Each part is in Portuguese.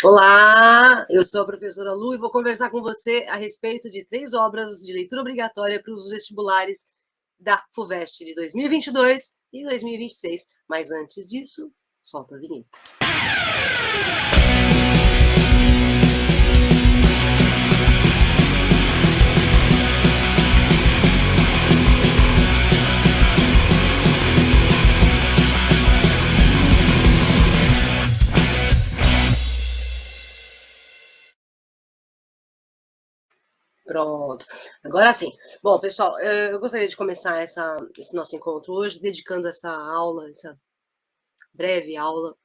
Olá, eu sou a professora Lu e vou conversar com você a respeito de 3 obras de leitura obrigatória para os vestibulares da FUVEST de 2022 e 2023. Mas antes disso, solta a vinheta. Pronto, agora sim. Bom, pessoal, eu gostaria de começar esse nosso encontro hoje dedicando essa aula, essa breve aula,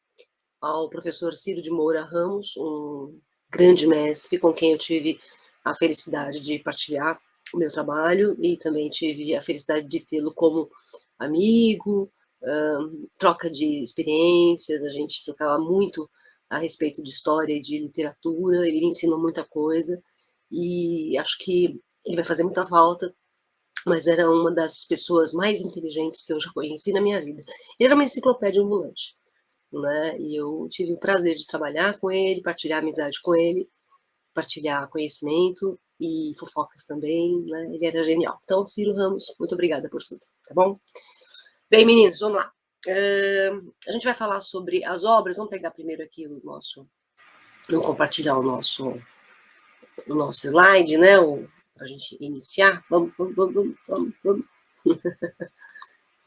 ao professor Ciro de Moura Ramos, um grande mestre com quem eu tive a felicidade de partilhar o meu trabalho e também tive a felicidade de tê-lo como amigo, troca de experiências, a gente trocava muito a respeito de história e de literatura, ele me ensinou muita coisa e acho que ele vai fazer muita falta, mas era uma das pessoas mais inteligentes que eu já conheci na minha vida. Ele era uma enciclopédia ambulante, né? E eu tive o prazer de trabalhar com ele, partilhar amizade com ele, partilhar conhecimento e fofocas também, né? Ele era genial. Então, Ciro Ramos, muito obrigada por tudo, tá bom? Bem, meninos, vamos lá. A gente vai falar sobre as obras, vamos pegar primeiro aqui vamos compartilhar o nosso slide, né? Para a gente iniciar. Vamos.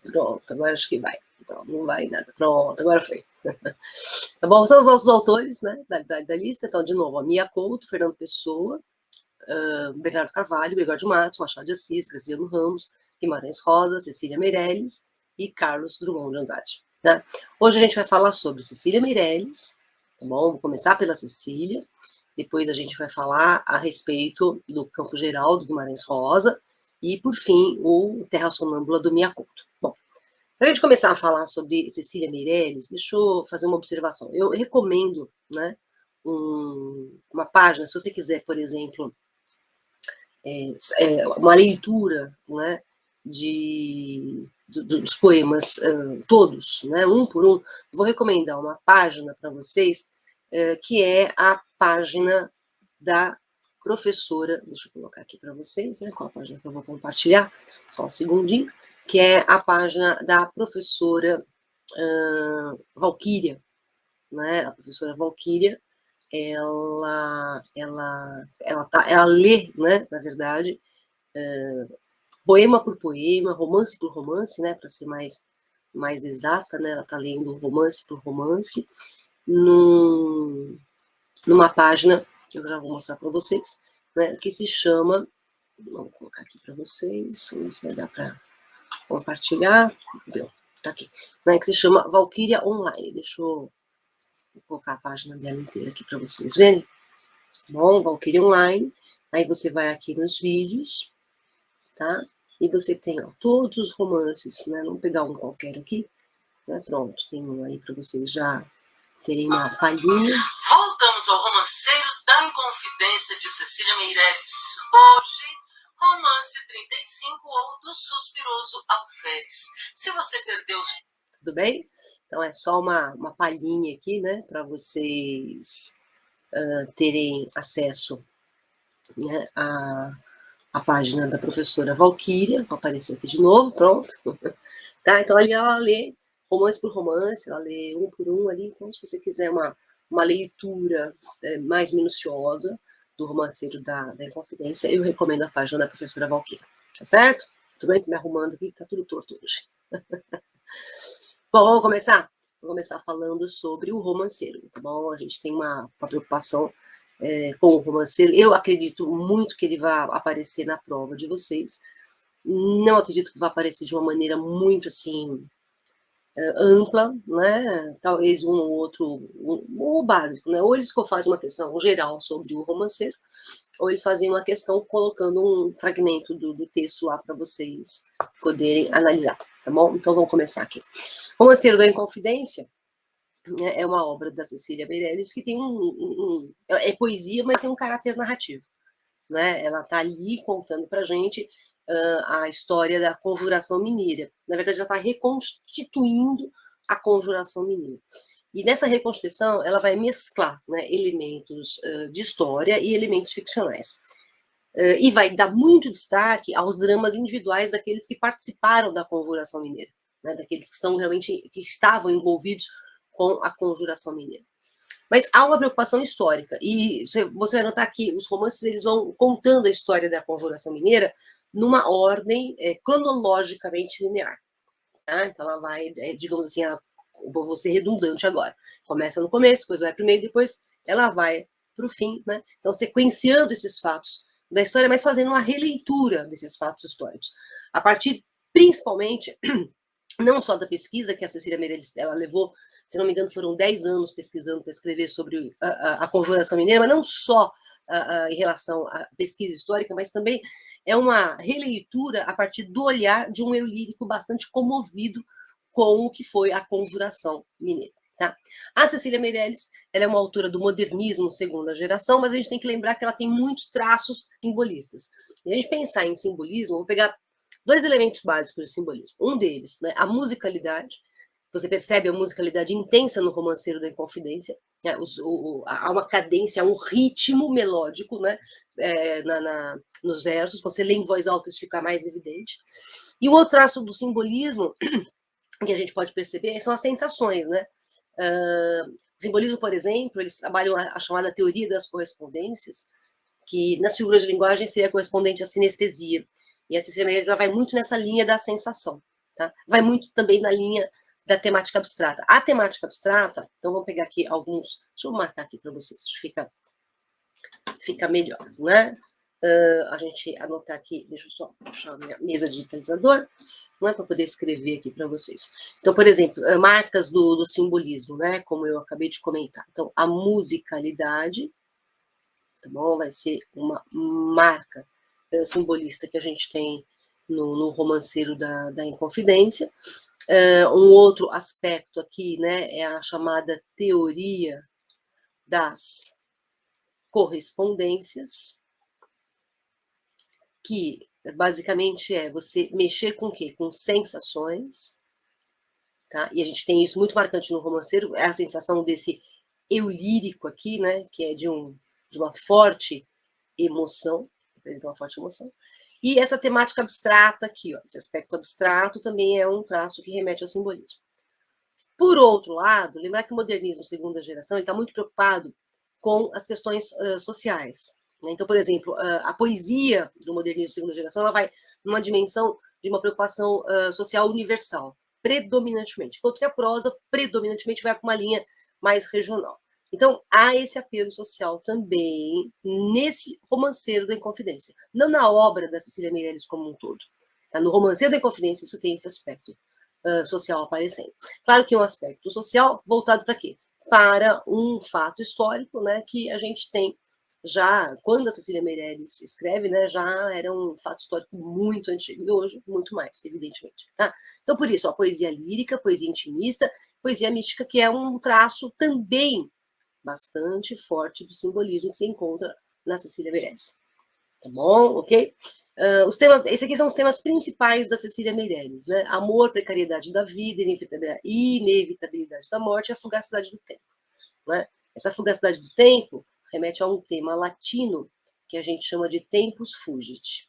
Pronto, agora acho que vai. Não vai nada. Pronto, agora foi. Tá bom? São os nossos autores, né, da lista. Então, de novo, a Mia Couto, Fernando Pessoa, Bernardo Carvalho, Gregório Matos, Machado de Assis, Graciliano Ramos, Guimarães Rosa, Cecília Meirelles e Carlos Drummond de Andrade. Né? Hoje a gente vai falar sobre Cecília Meirelles, tá bom? Vou começar pela Cecília, depois a gente vai falar a respeito do Campo Geral do Guimarães Rosa e, por fim, o Terra Sonâmbula do Mia Couto. Bom, para a gente começar a falar sobre Cecília Meirelles, deixa eu fazer uma observação. Eu recomendo, né, uma página, se você quiser, por exemplo, uma leitura, né, dos poemas todos, né, um por um, vou recomendar uma página para vocês, que é a página da professora, deixa eu colocar aqui para vocês, né, qual a página que eu vou compartilhar, só um segundinho, que é a página da professora Valquíria, né, a professora Valquíria, ela lê, né, na verdade, poema por poema, romance por romance, né, para ser mais exata, né, ela está lendo romance por romance, numa página, que eu já vou mostrar para vocês, né, que se chama, vou colocar aqui para vocês, vamos ver se vai dar para compartilhar, deu, tá aqui, né, que se chama Valquíria Online, deixa eu colocar a página dela inteira aqui para vocês verem. Bom, Valquíria Online, aí você vai aqui nos vídeos, tá? E você tem, ó, todos os romances, né? Vamos pegar um qualquer aqui, né? Pronto, tem um aí para vocês já terem uma palhinha. Voltamos ao Romanceiro da Inconfidência de Cecília Meirelles. Hoje, romance 35 ou do Suspiroso Alferes. Se você perdeu os... Tudo bem? Então é só uma palhinha aqui, né? Para vocês terem acesso, né, a página da professora Valquíria, vou aparecer aqui de novo, pronto. Tá? Então ali ela lê romance por romance, ela lê um por um ali, então se você quiser uma leitura mais minuciosa do Romanceiro da Inconfidência, eu recomendo a página da professora Valquíria, tá certo? Tudo bem? Tô me arrumando aqui, tá tudo torto hoje. Bom, vamos começar? Vou começar falando sobre o romanceiro, tá bom? A gente tem uma preocupação com o romanceiro. Eu acredito muito que ele vai aparecer na prova de vocês. Não acredito que vai aparecer de uma maneira muito, assim, ampla, né? Talvez um ou outro, o básico, né? Ou eles fazem uma questão geral sobre o romanceiro, ou eles fazem uma questão colocando um fragmento do texto lá para vocês poderem analisar, tá bom? Então vamos começar aqui. Romanceiro da Inconfidência, né, é uma obra da Cecília Meirelles que tem é poesia, mas tem um caráter narrativo, né? Ela está ali contando para a gente a história da Conjuração Mineira. Na verdade, ela está reconstituindo a Conjuração Mineira. E nessa reconstituição, ela vai mesclar, né, elementos de história e elementos ficcionais. E vai dar muito destaque aos dramas individuais daqueles que participaram da Conjuração Mineira, né, daqueles que estavam envolvidos com a Conjuração Mineira. Mas há uma preocupação histórica, e você vai notar que os romances eles vão contando a história da Conjuração Mineira numa ordem cronologicamente linear. Tá? Então ela vai, digamos assim, vou ser redundante agora. Começa no começo, depois vai para o meio, depois ela vai para o fim, né? Então sequenciando esses fatos da história, mas fazendo uma releitura desses fatos históricos. A partir, principalmente, não só da pesquisa que a Cecília Meirelles ela levou, se não me engano, foram 10 anos pesquisando para escrever sobre a Conjuração Mineira, mas não só em relação à pesquisa histórica, mas também é uma releitura a partir do olhar de um eu lírico bastante comovido com o que foi a Conjuração Mineira. Tá? A Cecília Meirelles ela é uma autora do modernismo segunda geração, mas a gente tem que lembrar que ela tem muitos traços simbolistas. Se a gente pensar em simbolismo, vou pegar 2 elementos básicos de simbolismo. Um deles, né, a musicalidade. Você percebe a musicalidade intensa no Romanceiro da Inconfidência. Né, há uma cadência, há um ritmo melódico, né, nos versos. Quando você lê em voz alta, isso fica mais evidente. E o outro traço do simbolismo que a gente pode perceber são as sensações, né? O simbolismo, por exemplo, eles trabalham a chamada teoria das correspondências, que nas figuras de linguagem seria correspondente à sinestesia. E a Cecília Meirelles ela vai muito nessa linha da sensação. Tá? Vai muito também na linha da temática abstrata. A temática abstrata, então vamos pegar aqui alguns. Deixa eu marcar aqui para vocês, acho que fica melhor, né? A gente anotar aqui, deixa eu só puxar a minha mesa digitalizadora, né, para poder escrever aqui para vocês. Então, por exemplo, marcas do simbolismo, né? Como eu acabei de comentar. Então, a musicalidade, tá bom? Vai ser uma marca simbolista que a gente tem no Romanceiro da Inconfidência. Um outro aspecto aqui, né, é a chamada teoria das correspondências, que basicamente é você mexer com o quê? Com sensações, tá? E a gente tem isso muito marcante no Romanceiro, é a sensação desse eu lírico aqui, né, que é de uma forte emoção, representa uma forte emoção. E essa temática abstrata aqui, ó, esse aspecto abstrato também é um traço que remete ao simbolismo. Por outro lado, lembrar que o modernismo segunda geração está muito preocupado com as questões sociais. Né? Então, por exemplo, a poesia do modernismo segunda geração ela vai numa dimensão de uma preocupação social universal, predominantemente, enquanto que a prosa predominantemente vai para uma linha mais regional. Então, há esse apelo social também nesse Romanceiro da Inconfidência, não na obra da Cecília Meirelles como um todo. Tá? No Romanceiro da Inconfidência você tem esse aspecto social aparecendo. Claro que um aspecto social voltado para quê? Para um fato histórico, né, que a gente tem já, quando a Cecília Meirelles escreve, né, já era um fato histórico muito antigo, e hoje muito mais, evidentemente. Tá? Então, por isso, a poesia lírica, poesia intimista, poesia mística, que é um traço também bastante forte do simbolismo que se encontra na Cecília Meirelles. Tá bom? Ok? Esses aqui são os temas principais da Cecília Meirelles, né? Amor, precariedade da vida, inevitabilidade da morte e a fugacidade do tempo. Né? Essa fugacidade do tempo remete a um tema latino que a gente chama de tempus fugit.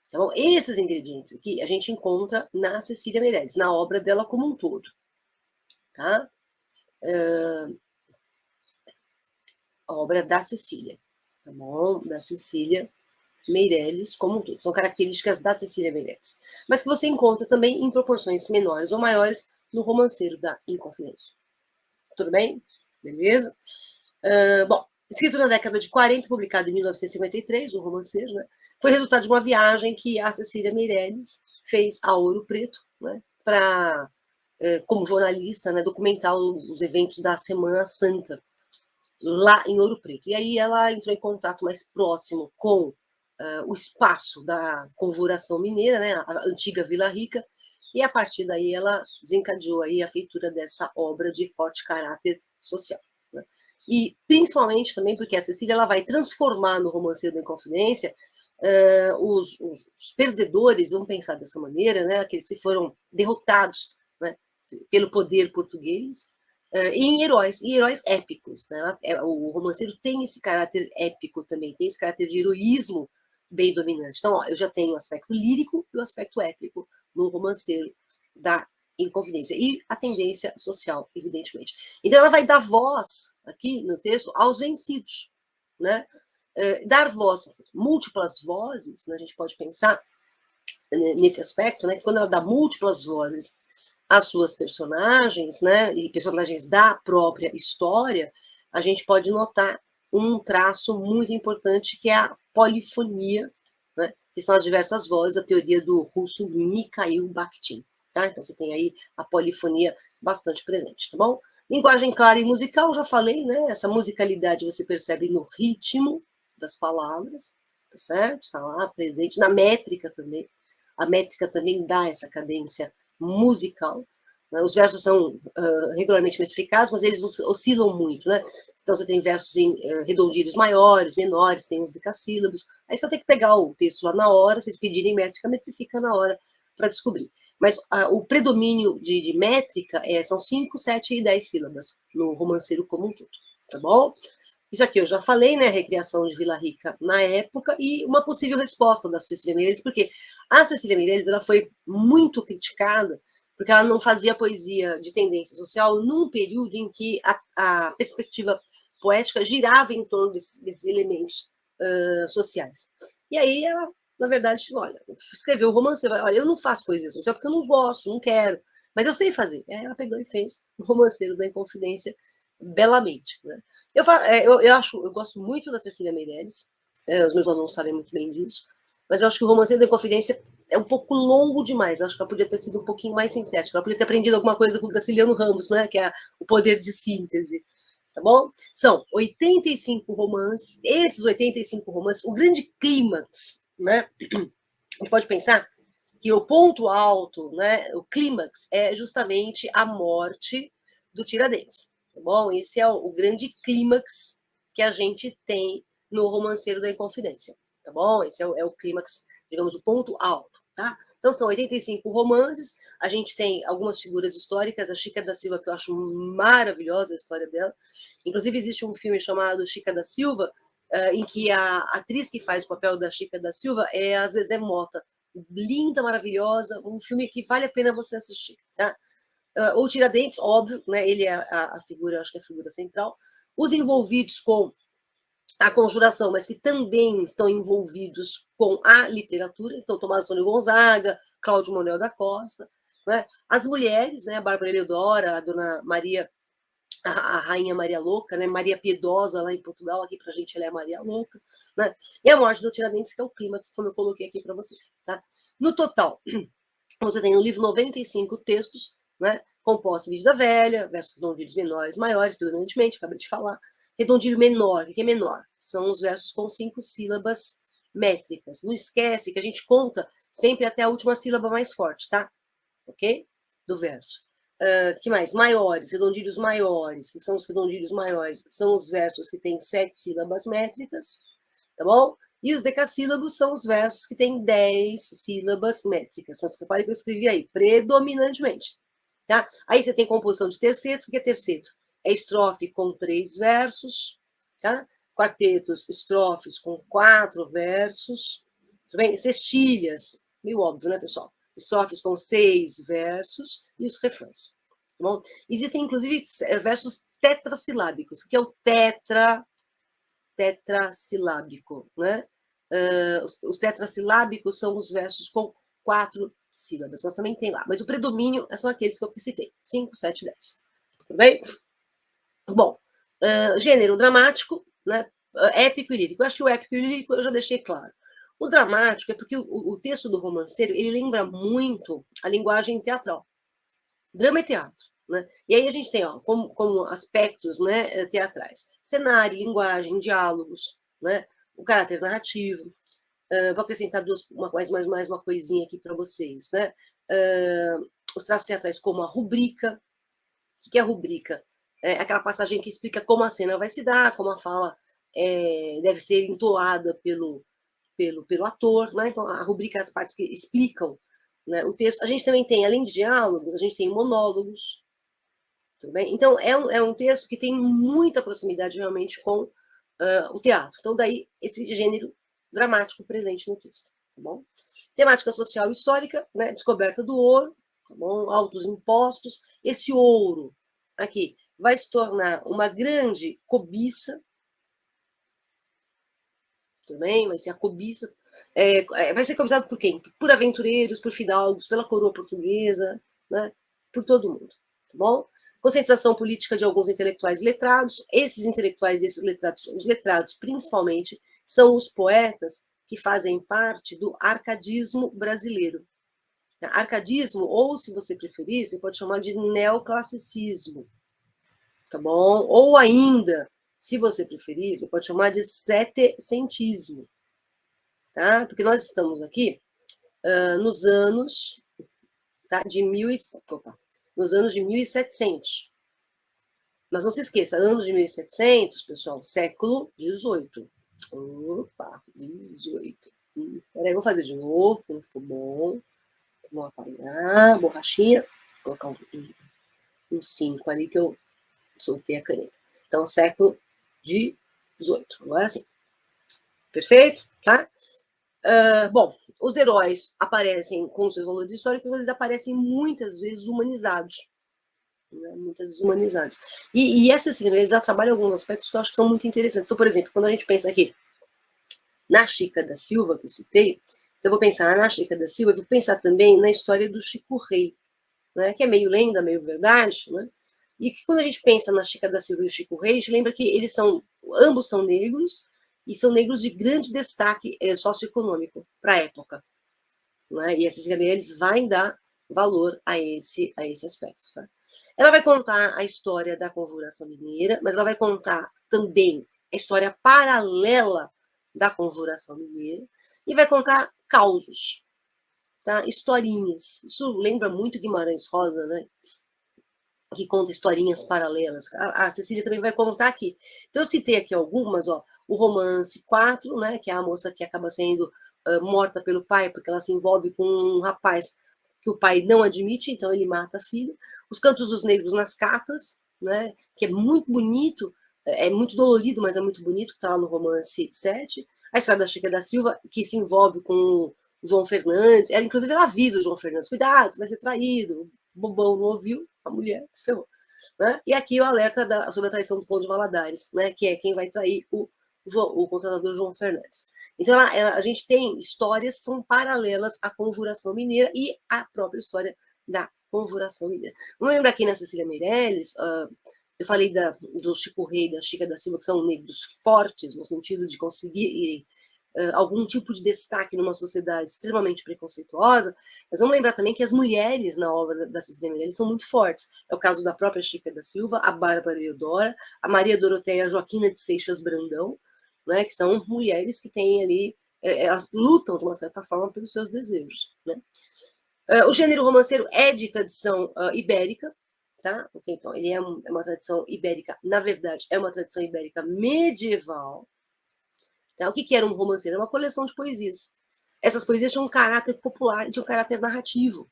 Então, esses ingredientes aqui a gente encontra na Cecília Meirelles, na obra dela como um todo. Tá? A obra da Cecília, tá bom? Da Cecília Meirelles como um todo. São características da Cecília Meirelles. Mas que você encontra também em proporções menores ou maiores no Romanceiro da Inconfidência. Tudo bem? Beleza? Bom, escrito na década de 40, publicado em 1953, o Romanceiro, né, foi resultado de uma viagem que a Cecília Meirelles fez a Ouro Preto, né, para, como jornalista, né, documentar os eventos da Semana Santa, lá em Ouro Preto. E aí ela entrou em contato mais próximo com o espaço da Conjuração Mineira, né, a antiga Vila Rica, e a partir daí ela desencadeou aí a feitura dessa obra de forte caráter social. Né? E principalmente também porque a Cecília ela vai transformar no Romanceiro da Inconfidência os perdedores, vamos pensar dessa maneira, né, aqueles que foram derrotados, né, pelo poder português, em heróis épicos. Né? O romanceiro tem esse caráter épico também, tem esse caráter de heroísmo bem dominante. Então, ó, eu já tenho o aspecto lírico e o aspecto épico no romanceiro da Inconfidência. E a tendência social, evidentemente. Então, ela vai dar voz, aqui no texto, aos vencidos. Né? Dar voz, múltiplas vozes, né? A gente pode pensar nesse aspecto, né? Quando ela dá múltiplas vozes às suas personagens, né? E personagens da própria história, a gente pode notar um traço muito importante que é a polifonia, né? Que são as diversas vozes, a teoria do russo Mikhail Bakhtin. Tá? Então você tem aí a polifonia bastante presente, tá bom? Linguagem clara e musical, já falei, né? Essa musicalidade você percebe no ritmo das palavras, tá certo? Está lá presente, na métrica também. A métrica também dá essa cadência musical. Né? Os versos são regularmente metrificados, mas eles oscilam muito, né? Então você tem versos em redondilhos maiores, menores, tem os decassílabos. Aí você vai ter que pegar o texto lá na hora, vocês pedirem métrica, metrifica na hora para descobrir. Mas o predomínio de métrica são 5, 7 e 10 sílabas no romanceiro como um todo, tá bom? Isso aqui eu já falei, né? Recriação de Vila Rica na época e uma possível resposta da Cecília Meirelles, porque a Cecília Meirelles ela foi muito criticada porque ela não fazia poesia de tendência social num período em que a perspectiva poética girava em torno desses elementos sociais. E aí ela, na verdade, olha, escreveu o romance, olha, eu não faço poesia social porque eu não gosto, não quero, mas eu sei fazer. E aí ela pegou e fez o Romanceiro da Inconfidência belamente. Né? Eu gosto muito da Cecília Meirelles, os meus alunos sabem muito bem disso, mas eu acho que o Romanceiro da Inconfidência é um pouco longo demais. Eu acho que ela podia ter sido um pouquinho mais sintética. Ela podia ter aprendido alguma coisa com o Graciliano Ramos, né? Que é o poder de síntese. Tá bom? São 85 romances. Esses 85 romances, o grande clímax, né? A gente pode pensar que o ponto alto, né? O clímax é justamente a morte do Tiradentes. Tá bom? Esse é o grande clímax que a gente tem no Romanceiro da Inconfidência. Tá bom? Esse é o clímax, digamos, o ponto alto. Tá? Então, são 85 romances, a gente tem algumas figuras históricas, a Chica da Silva, que eu acho maravilhosa a história dela. Inclusive, existe um filme chamado Chica da Silva, em que a atriz que faz o papel da Chica da Silva é a Zezé Mota. Linda, maravilhosa, um filme que vale a pena você assistir. Tá? O Tiradentes, óbvio, né, ele é a figura, acho que é a figura central. Os envolvidos com a conjuração, mas que também estão envolvidos com a literatura, então Tomás Antônio Gonzaga, Cláudio Manuel da Costa, né? As mulheres, né? A Bárbara Eleodora, a Dona Maria, a Rainha Maria Louca, né? Maria Piedosa lá em Portugal, aqui pra gente ela é Maria Louca, né? E a morte do Tiradentes, que é o clímax, como eu coloquei aqui para vocês, tá? No total, você tem no livro 95 textos, né? Composto em Vida Velha, versos redondilhos menores, maiores, predominantemente, acabei de falar. Redondilho menor, o que é menor? São os versos com 5 sílabas métricas. Não esquece que a gente conta sempre até a última sílaba mais forte, tá? Ok? Do verso. Que mais? Maiores, redondilhos maiores. O que são os redondilhos maiores? São os versos que têm 7 sílabas métricas, tá bom? E os decassílabos são os versos que têm 10 sílabas métricas. Mas repare que eu escrevi aí, predominantemente. Tá? Aí você tem composição de tercetos. O que é terceto? É estrofe com 3 versos, tá? Quartetos, estrofes com 4 versos. Tudo bem? Sextilhas, meio óbvio, né, pessoal? Estrofes com 6 versos e os refrões. Tá bom? Existem, inclusive, versos tetrassilábicos. O que é o tetrassilábico, né? Os tetrassilábicos são os versos com 4 sílabas, mas também tem lá. Mas o predomínio são aqueles que eu citei: 5, 7, 10. Tudo bem? Bom, gênero dramático, né? Épico e lírico. Eu acho que o épico e lírico eu já deixei claro. O dramático é porque o texto do romanceiro ele lembra muito a linguagem teatral. Drama e teatro. Né? E aí a gente tem como aspectos, né, teatrais: cenário, linguagem, diálogos, né, o caráter narrativo. Vou acrescentar mais uma coisinha aqui para vocês. Né? Os traços teatrais, como a rubrica. O que é a rubrica? É aquela passagem que explica como a cena vai se dar, como a fala deve ser entoada pelo ator. Né? Então, a rubrica é as partes que explicam, né, o texto. A gente também tem, além de diálogos, a gente tem monólogos. Tudo bem? Então, é um texto que tem muita proximidade realmente com o teatro. Então, daí, esse gênero dramático presente no texto. Tá bom? Temática social e histórica, né? Descoberta do ouro, tá bom? Altos impostos. Esse ouro aqui vai se tornar uma grande cobiça. Tudo bem? Vai ser a cobiça. Vai ser cobiçado por quem? Por aventureiros, por fidalgos, pela coroa portuguesa, né? Por todo mundo. Tá bom? Conscientização política de alguns intelectuais letrados. Esses intelectuais e esses letrados, os letrados principalmente, são os poetas que fazem parte do arcadismo brasileiro. Arcadismo, ou se você preferir, você pode chamar de neoclassicismo, tá bom? Ou ainda, se você preferir, você pode chamar de setecentismo, tá? Porque nós estamos aqui nos anos, tá? Nos anos de 1700. Mas não se esqueça, anos de 1700, pessoal, século XVIII. Opa, 18. Peraí, vou fazer de novo, porque não ficou bom. Vou apagar, borrachinha, vou colocar um 5 ali que eu soltei a caneta. Então, século XVIII. Agora sim. Perfeito? Tá? Bom, os heróis aparecem com seus valores históricos, mas eles aparecem muitas vezes humanizados. Né? Muitas vezes humanizados. E essa cinema, eles trabalham alguns aspectos que eu acho que são muito interessantes. Então, por exemplo, quando a gente pensa aqui na Chica da Silva, que eu citei, então eu vou pensar na Chica da Silva, eu vou pensar também na história do Chico Rei, né? Que é meio lenda, meio verdade, né? E que quando a gente pensa na Chica da Silva e o Chico Rei, a gente lembra que ambos são negros, e são negros de grande destaque socioeconômico para a época. Né? E a Cecília Meirelles vai dar valor a esse aspecto. Tá? Ela vai contar a história da Conjuração Mineira, mas ela vai contar também a história paralela da Conjuração Mineira, e vai contar causos, tá? Historinhas. Isso lembra muito Guimarães Rosa, né? Que conta historinhas paralelas. A Cecília também vai contar aqui. Então, eu citei aqui algumas, ó, o romance 4, né, que é a moça que acaba sendo morta pelo pai, porque ela se envolve com um rapaz que o pai não admite, então ele mata a filha. Os Cantos dos Negros nas Catas, né, que é muito bonito, é muito dolorido, mas é muito bonito, que está lá no romance 7. A história da Chica da Silva, que se envolve com o João Fernandes. Inclusive, ela avisa o João Fernandes, cuidado, você vai ser traído. O bobão não ouviu, a mulher se ferrou. Né? E aqui o alerta sobre a traição do Conde de Valadares, né? Que é quem vai trair o contratador João Fernandes. Então, a gente tem histórias que são paralelas à Conjuração Mineira e à própria história da Conjuração Mineira. Vamos lembrar aqui na Cecília Meirelles, eu falei do Chico Rei e da Chica da Silva, que são negros fortes, no sentido de conseguir algum tipo de destaque numa sociedade extremamente preconceituosa, mas vamos lembrar também que as mulheres na obra da Cecília Meirelles são muito fortes. É o caso da própria Chica da Silva, a Bárbara Eudora, a Maria Doroteia Joaquina de Seixas Brandão, né, que são mulheres que têm ali, elas lutam de uma certa forma pelos seus desejos. Né? O gênero romanceiro é de tradição ibérica, tá? Okay, então, ele é uma tradição ibérica, na verdade, é uma tradição ibérica medieval. Tá? O que era um romanceiro? Era uma coleção de poesias. Essas poesias tinham um caráter popular, tinham um caráter narrativo.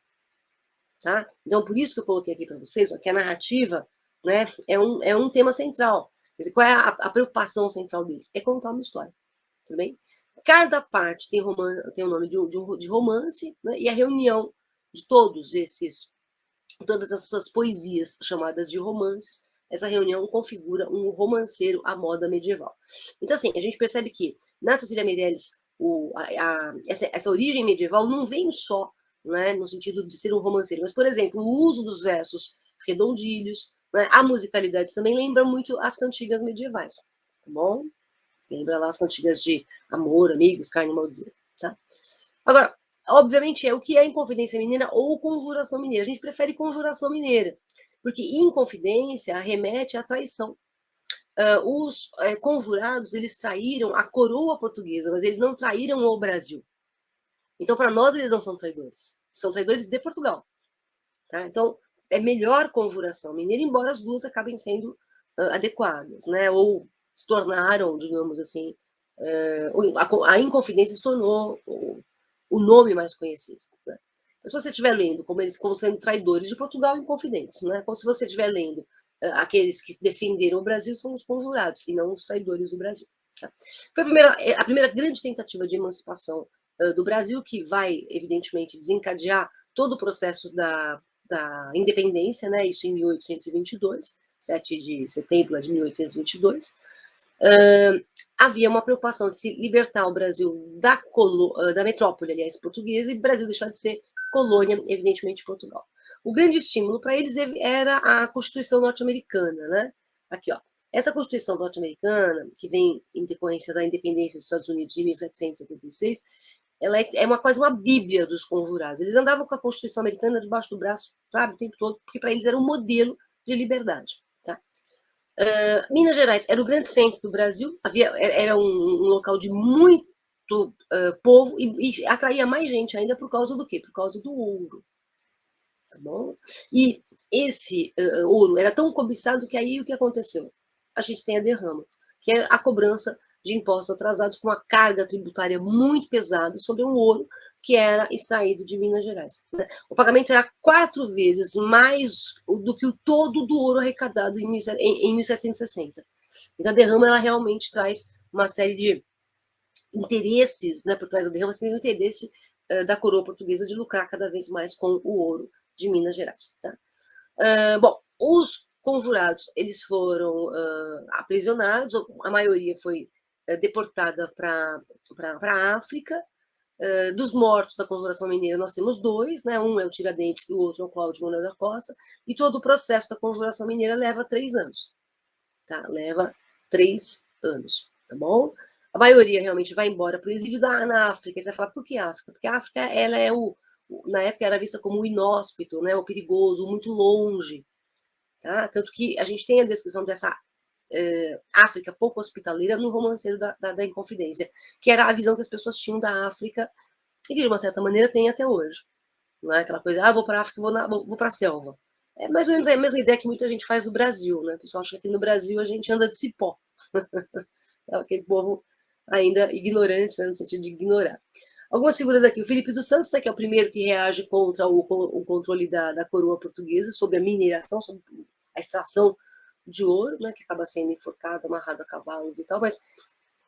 Tá? Então, por isso que eu coloquei aqui para vocês, ó, que a narrativa, né, é um tema central. Quer dizer, qual é a preocupação central deles? É contar uma história. Tudo bem? Cada parte tem o nome de romance, né, e a reunião de todas essas poesias chamadas de romances, essa reunião configura um romanceiro à moda medieval. Então, assim, a gente percebe que na Cecília Meirelles essa origem medieval não vem só, né, no sentido de ser um romanceiro, mas, por exemplo, o uso dos versos redondilhos, né, a musicalidade também lembra muito as cantigas medievais, tá bom? Lembra lá as cantigas de amor, amigos, carne maldita, tá? Agora, obviamente, o que é Inconfidência Mineira ou Conjuração Mineira? A gente prefere Conjuração Mineira, porque Inconfidência remete à traição. Os conjurados, eles traíram a coroa portuguesa, mas eles não traíram o Brasil. Então, para nós, eles não são traidores. São traidores de Portugal. Tá? Então, é melhor Conjuração Mineira, embora as duas acabem sendo adequadas, né? Ou se tornaram, digamos assim, a Inconfidência se tornou o nome mais conhecido. Então, se você estiver lendo como sendo traidores de Portugal, Inconfidentes, né? Como se você estiver lendo aqueles que defenderam o Brasil são os conjurados, e não os traidores do Brasil. Tá? Foi a primeira grande tentativa de emancipação do Brasil, que vai, evidentemente, desencadear todo o processo da independência, né? Isso em 1822, 7 de setembro de 1822. Havia uma preocupação de se libertar o Brasil da metrópole, aliás, portuguesa, e o Brasil deixar de ser colônia, evidentemente, de Portugal. O grande estímulo para eles era a Constituição norte-americana, né? Aqui, ó. Essa Constituição norte-americana, que vem em decorrência da independência dos Estados Unidos de 1776, ela é quase uma bíblia dos conjurados. Eles andavam com a Constituição americana debaixo do braço, sabe, o tempo todo, porque para eles era um modelo de liberdade. Tá? Minas Gerais era o grande centro do Brasil, era um local de muito povo e atraía mais gente ainda por causa do quê? Por causa do ouro. Tá bom? E esse ouro era tão cobiçado que aí o que aconteceu? A gente tem a derrama, que é a cobrança de impostos atrasados com uma carga tributária muito pesada sobre um ouro que era extraído de Minas Gerais. Né? O pagamento era 4 vezes mais do que o todo do ouro arrecadado em 1760. Então, a derrama ela realmente traz uma série de interesses, né, por trás da derrama, sem o interesse da coroa portuguesa de lucrar cada vez mais com o ouro de Minas Gerais. Tá? Bom, os conjurados eles foram aprisionados, a maioria foi deportada para a África. Dos mortos da Conjuração Mineira, nós temos 2, né? Um é o Tiradentes e o outro é o Cláudio Manuel da Costa, e todo o processo da Conjuração Mineira leva 3 anos. Tá? Leva 3 anos, tá bom? A maioria realmente vai embora para o exílio na África. E você vai falar, por que África? Porque a África, ela é na época era vista como o inóspito, né? O perigoso, muito longe. Tá? Tanto que a gente tem a descrição dessa África pouco hospitaleira no Romanceiro da Inconfidência, que era a visão que as pessoas tinham da África e que, de uma certa maneira, tem até hoje. Não é aquela coisa, vou para a África, vou para a selva. É mais ou menos a mesma ideia que muita gente faz do Brasil, né? O pessoal acha que aqui no Brasil a gente anda de cipó. É aquele povo ainda ignorante, né? No sentido de ignorar. Algumas figuras aqui, o Felipe dos Santos, né, que é o primeiro que reage contra o controle da coroa portuguesa sobre a mineração, sobre a extração de ouro, né, que acaba sendo enforcado, amarrado a cavalos e tal, mas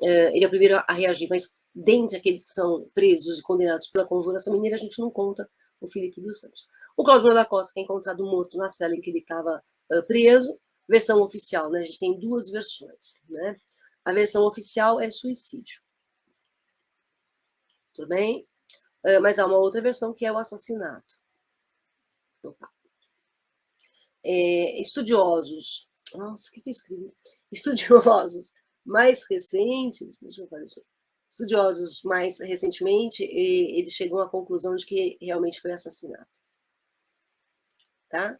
ele é o primeiro a reagir. Mas dentre aqueles que são presos e condenados pela Conjuração Mineira, a gente não conta o Felipe dos Santos. O Cláudio Manuel da Costa, que é encontrado morto na cela em que ele estava preso, versão oficial, né? A gente tem 2 versões, né? A versão oficial é suicídio. Tudo bem? Mas há uma outra versão que é o assassinato. Opa. Estudiosos. Nossa, o que eu escrevi? Estudiosos mais recentes, deixa eu fazer isso. Estudiosos mais recentemente, eles chegam à conclusão de que realmente foi assassinato. Tá?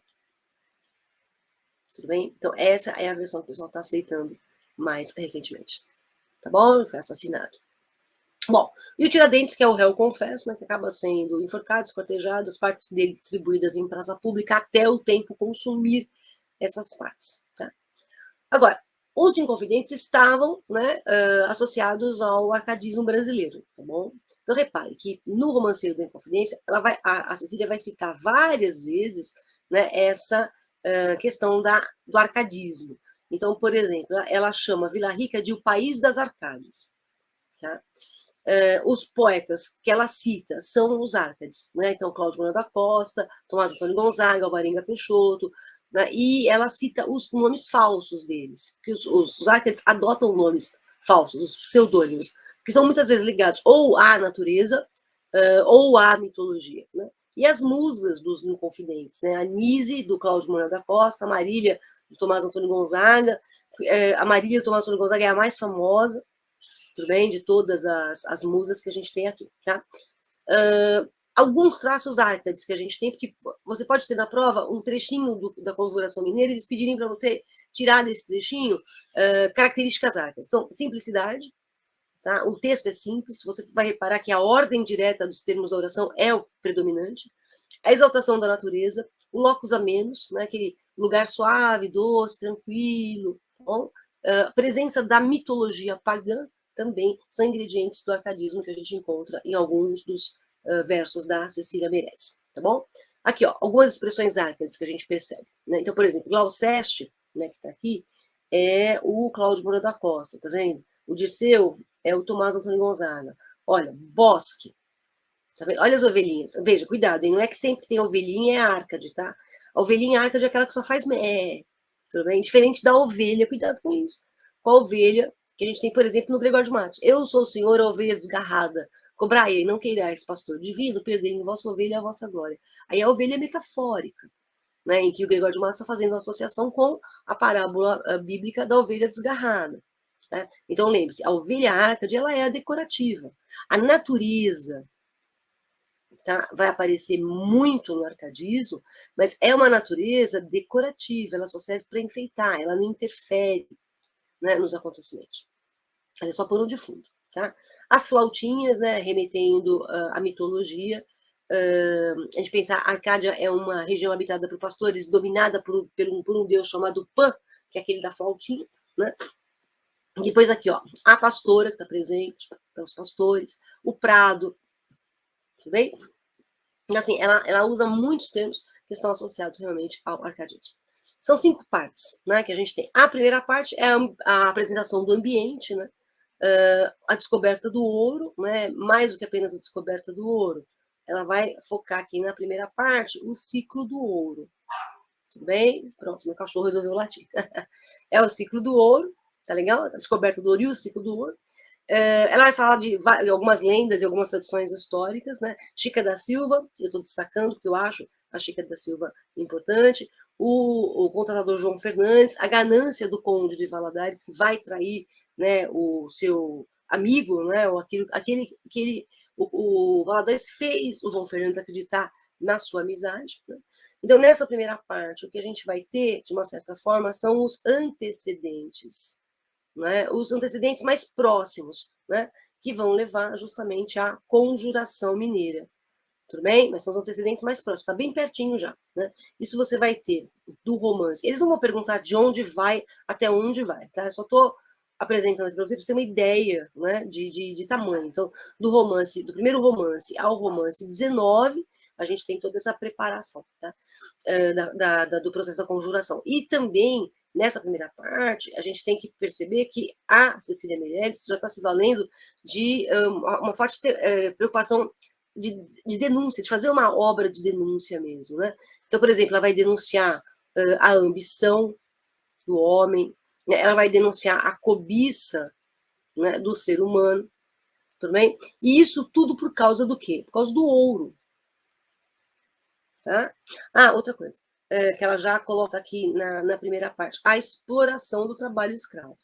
Tudo bem? Então, essa é a versão que o pessoal está aceitando mais recentemente. Tá bom? Foi assassinado. Bom, e o Tiradentes, que é o réu confesso, né, que acaba sendo enforcado, esquartejado, as partes dele distribuídas em praça pública até o tempo consumir essas partes. Tá? Agora, os inconfidentes estavam, né, associados ao arcadismo brasileiro, tá bom? Então, repare que no Romanceiro da Inconfidência, a Cecília vai citar várias vezes, né, essa questão do arcadismo. Então, por exemplo, ela chama Vila Rica de o país das Arcádias. Tá? Os poetas que ela cita são os árcades, né? Então, Cláudio Manuel da Costa, Tomás Antônio Gonzaga, Alvarenga Peixoto, né? E ela cita os nomes falsos deles, porque os árcades adotam nomes falsos, os pseudônimos, que são muitas vezes ligados ou à natureza ou à mitologia, né? E as musas dos Inconfidentes, né? A Nise, do Cláudio Manuel da Costa, a Marília, do Tomás Antônio Gonzaga. A Marília do Tomás Antônio Gonzaga é a mais famosa, tudo bem? De todas as musas que a gente tem aqui, tá? Alguns traços árcades que a gente tem, porque você pode ter na prova um trechinho da Conjuração Mineira, eles pedirem para você tirar desse trechinho características árcades. São simplicidade, tá? O texto é simples, você vai reparar que a ordem direta dos termos da oração é o predominante, a exaltação da natureza, o locus amenus, né? Aquele lugar suave, doce, tranquilo, tá bom? Presença da mitologia pagã, também são ingredientes do arcadismo que a gente encontra em alguns dos versos da Cecília Meirelles, tá bom? Aqui, ó, algumas expressões árcades que a gente percebe, né? Então, por exemplo, Glouceste, né, que está aqui, é o Cláudio Moura da Costa, tá vendo? O Dirceu é o Tomás Antônio Gonzaga. Olha, Bosque. Tá vendo? Olha as ovelhinhas. Veja, cuidado, hein? Não é que sempre tem ovelhinha, é a Árcade, tá? A ovelhinha Árcade é aquela que só faz tudo bem? Diferente da ovelha, cuidado com isso. Com a ovelha, que a gente tem, por exemplo, no Gregório de Matos. Eu sou o senhor, a ovelha desgarrada. Cobrai, não queirais, pastor divino, perder em vossa ovelha a vossa glória. Aí a ovelha é metafórica, né? Em que o Gregório de Matos está fazendo uma associação com a parábola bíblica da ovelha desgarrada. Né? Então, lembre-se, a ovelha Árcade, ela é a decorativa. A natureza, tá? Vai aparecer muito no arcadismo, mas é uma natureza decorativa, ela só serve para enfeitar, ela não interfere, né, nos acontecimentos. Ela é só por um de fundo. Tá? As flautinhas, né, remetendo à mitologia, a gente pensa, a Arcádia é uma região habitada por pastores, dominada por um deus chamado Pan, que é aquele da flautinha, né? Depois aqui, ó, a pastora que está presente, os pastores, o prado, tudo bem? Assim, ela usa muitos termos que estão associados realmente ao arcadismo. São 5 partes, né, que a gente tem. A primeira parte é a apresentação do ambiente, né, a descoberta do ouro, né, mais do que apenas a descoberta do ouro. Ela vai focar aqui na primeira parte o ciclo do ouro. Tudo bem? Pronto, meu cachorro resolveu latir. É o ciclo do ouro, tá legal? A descoberta do ouro e o ciclo do ouro. Ela vai falar de algumas lendas e algumas tradições históricas, né? Chica da Silva, eu estou destacando porque eu acho a Chica da Silva importante, o contratador João Fernandes, a ganância do conde de Valadares, que vai trair, né, o seu amigo, né, ou o Valadares fez o João Fernandes acreditar na sua amizade. Né? Então, nessa primeira parte, o que a gente vai ter, de uma certa forma, são os antecedentes, né? Os antecedentes mais próximos, né? Que vão levar justamente à conjuração mineira. Tudo bem? Mas são os antecedentes mais próximos, está bem pertinho já. Né? Isso você vai ter do romance. Eles não vão perguntar de onde vai até onde vai, tá? Eu só estou apresentando aqui para vocês ter uma ideia, né, de tamanho. Então, do primeiro romance ao romance 19, a gente tem toda essa preparação, tá? Do processo da conjuração. E também, nessa primeira parte, a gente tem que perceber que a Cecília Meirelles já está se valendo de uma forte preocupação de denúncia, de fazer uma obra de denúncia mesmo. Né? Então, por exemplo, ela vai denunciar a ambição do homem, né? Ela vai denunciar a cobiça, né, do ser humano, tudo bem? E isso tudo por causa do quê? Por causa do ouro. Tá? Outra coisa, que ela já coloca aqui na primeira parte, a exploração do trabalho escravo.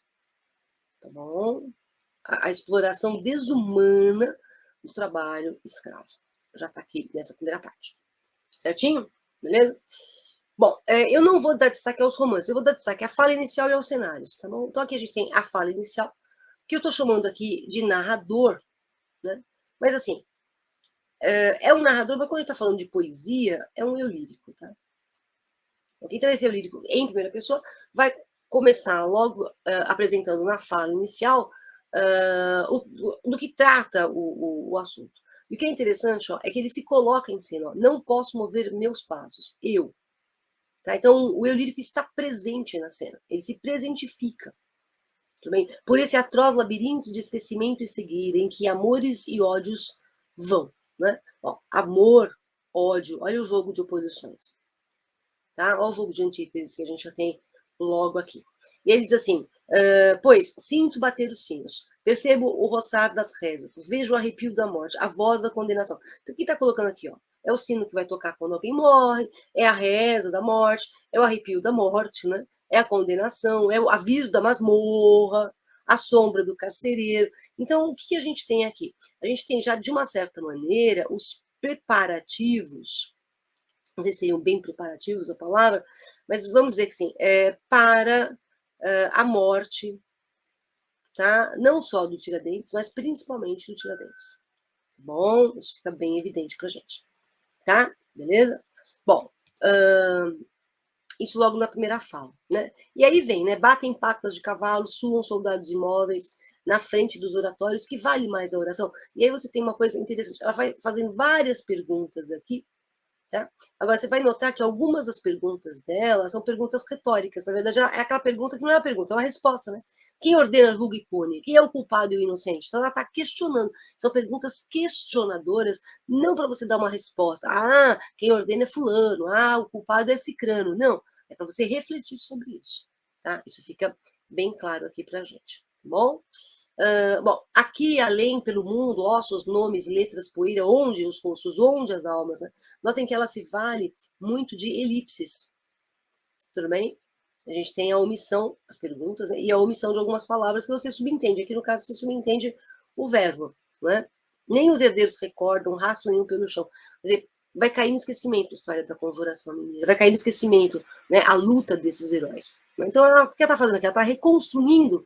Tá bom? A exploração desumana do trabalho escravo. Já está aqui nessa primeira parte. Certinho? Beleza? Bom, eu não vou dar destaque aos romances, eu vou dar destaque à fala inicial e aos cenários, tá bom? Então aqui a gente tem a fala inicial, que eu estou chamando aqui de narrador, né? Mas assim, é um narrador, mas quando a gente está falando de poesia, é um eu lírico, tá? Então esse eu lírico em primeira pessoa vai começar logo apresentando na fala inicial do que trata o assunto. E o que é interessante, ó, é que ele se coloca em cena, ó, não posso mover meus passos, eu. Tá? Então, o eu lírico está presente na cena, ele se presentifica. Tudo bem? Por esse atroz labirinto de esquecimento e cegueira em que amores e ódios vão. Né? Ó, amor, ódio, olha o jogo de oposições. Tá? Olha o jogo de antíteses que a gente já tem logo aqui. E ele diz assim, pois, sinto bater os sinos, percebo o roçar das rezas, vejo o arrepio da morte, a voz da condenação. Então, o que está colocando aqui? Ó? É o sino que vai tocar quando alguém morre, é a reza da morte, é o arrepio da morte, né? É a condenação, é o aviso da masmorra, a sombra do carcereiro. Então, o que a gente tem aqui? A gente tem já, de uma certa maneira, os preparativos, não sei se seriam bem preparativos a palavra, mas vamos dizer que sim, para a morte, tá? Não só do Tiradentes, mas principalmente do Tiradentes. Tá bom? Isso fica bem evidente para a gente. Tá? Beleza? Bom, isso logo na primeira fala, né? E aí vem, né? Batem patas de cavalo, suam soldados imóveis na frente dos oratórios, que vale mais a oração. E aí você tem uma coisa interessante, ela vai fazendo várias perguntas aqui, Tá? Agora, você vai notar que algumas das perguntas dela são perguntas retóricas. Na verdade, é aquela pergunta que não é uma pergunta, é uma resposta, né? Quem ordena, julga e pune? Quem é o culpado e o inocente? Então, ela está questionando. São perguntas questionadoras, não para você dar uma resposta. Ah, quem ordena é fulano. Ah, o culpado é cicrano. Não, é para você refletir sobre isso. Tá? Isso fica bem claro aqui para a gente. Tá bom? Bom, aqui, além pelo mundo, ossos, nomes, letras, poeira, onde os rostos, onde as almas, né? Notem que ela se vale muito de elipses, tudo bem? A gente tem a omissão, as perguntas, né? E a omissão de algumas palavras que você subentende. Aqui, no caso, você subentende o verbo, né? Nem os herdeiros recordam, rastro nenhum pelo chão. Quer dizer, vai cair no esquecimento a história da conjuração mineira, vai cair no esquecimento, né, a luta desses heróis. Então, o que ela está fazendo aqui? Ela está reconstruindo,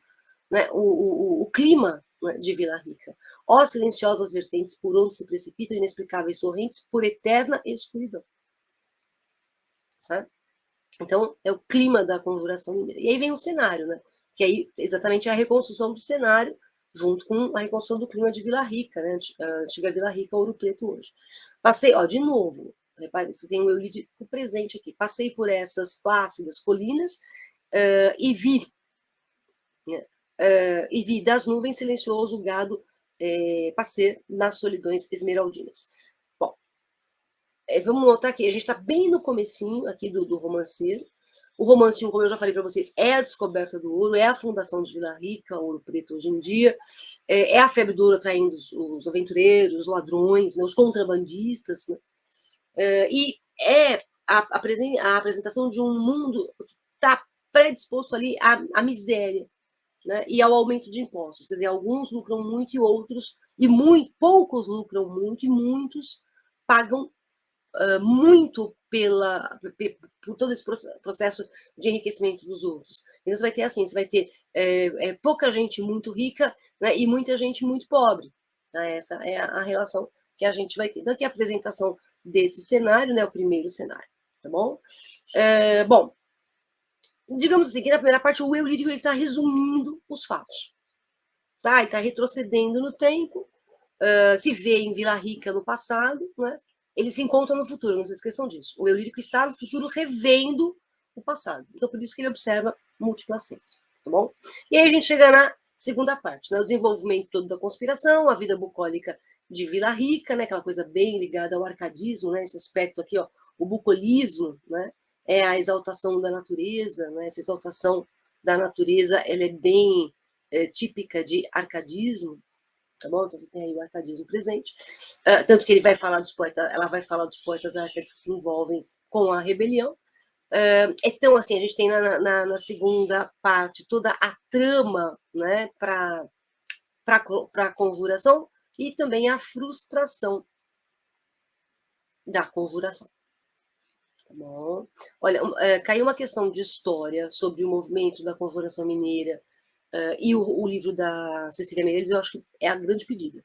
né, o clima, né, de Vila Rica. Ó silenciosas vertentes por onde se precipitam inexplicáveis torrentes por eterna escuridão. Tá? Então, é o clima da conjuração mineira. E aí vem o cenário, né? Que aí exatamente é a reconstrução do cenário, junto com a reconstrução do clima de Vila Rica, né? A antiga Vila Rica, Ouro Preto hoje. Passei, ó, de novo, repare, você tem um eu lírico presente aqui. Passei por essas plácidas colinas e vi, né? E vi das nuvens silencioso o gado passer nas solidões esmeraldinas. Bom, vamos notar que a gente está bem no comecinho aqui do romanceiro. O romancinho, como eu já falei para vocês, é a descoberta do ouro, é a fundação de Vila Rica, Ouro Preto hoje em dia, é a febre do ouro atraindo os aventureiros, os ladrões, né, os contrabandistas, né, e é a apresentação de um mundo que está predisposto ali à miséria, né, e ao aumento de impostos. Quer dizer, alguns lucram muito e outros, poucos lucram muito e muitos pagam muito por todo esse processo de enriquecimento dos outros. Então, você vai ter assim, você vai ter pouca gente muito rica, né, e muita gente muito pobre. Tá? Essa é a relação que a gente vai ter. Então, aqui a apresentação desse cenário, né, o primeiro cenário. Tá bom? Bom, digamos assim, que na primeira parte o eu lírico está resumindo os fatos. Tá? Ele está retrocedendo no tempo, se vê em Vila Rica no passado, né? Ele se encontra no futuro, não se esqueçam disso. O eu lírico está no futuro revendo o passado. Então, por isso que ele observa múltiplas cenas, tá bom? E aí a gente chega na segunda parte, né? O desenvolvimento todo da conspiração, a vida bucólica de Vila Rica, né? Aquela coisa bem ligada ao arcadismo, né? Esse aspecto aqui, ó, o bucolismo, né? É a exaltação da natureza, né? Essa exaltação da natureza, ela é bem típica de arcadismo, tá bom? Então você tem aí o arcadismo presente. Tanto que ele vai falar dos poetas, ela vai falar dos poetas arcades que se envolvem com a rebelião. Então, assim, a gente tem na segunda parte toda a trama, né, para a conjuração e também a frustração da conjuração. Tá bom? Olha, caiu uma questão de história sobre o movimento da conjuração mineira e o livro da Cecília Meirelles, eu acho que é a grande pedida.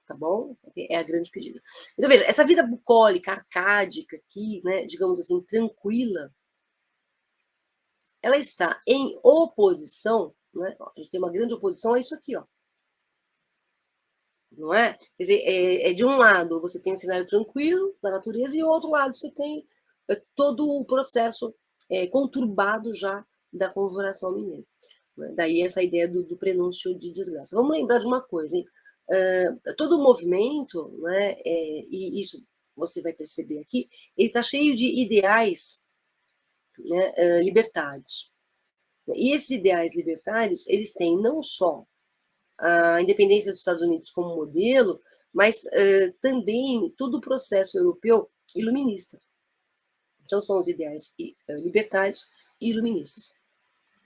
Tá bom? É a grande pedida. Então, veja, essa vida bucólica, arcádica aqui, né, digamos assim, tranquila, ela está em oposição, né? A gente tem uma grande oposição a isso aqui, ó. Não é? Quer dizer, de um lado você tem um cenário tranquilo da natureza e do outro lado você tem todo o processo conturbado já da conjuração mineira. Né? Daí essa ideia do prenúncio de desgraça. Vamos lembrar de uma coisa, hein? Todo o movimento, né, e isso você vai perceber aqui, ele está cheio de ideais, né, libertários. E esses ideais libertários, eles têm não só a independência dos Estados Unidos como modelo, mas também todo o processo europeu iluminista. Então, são os ideais libertários e iluministas.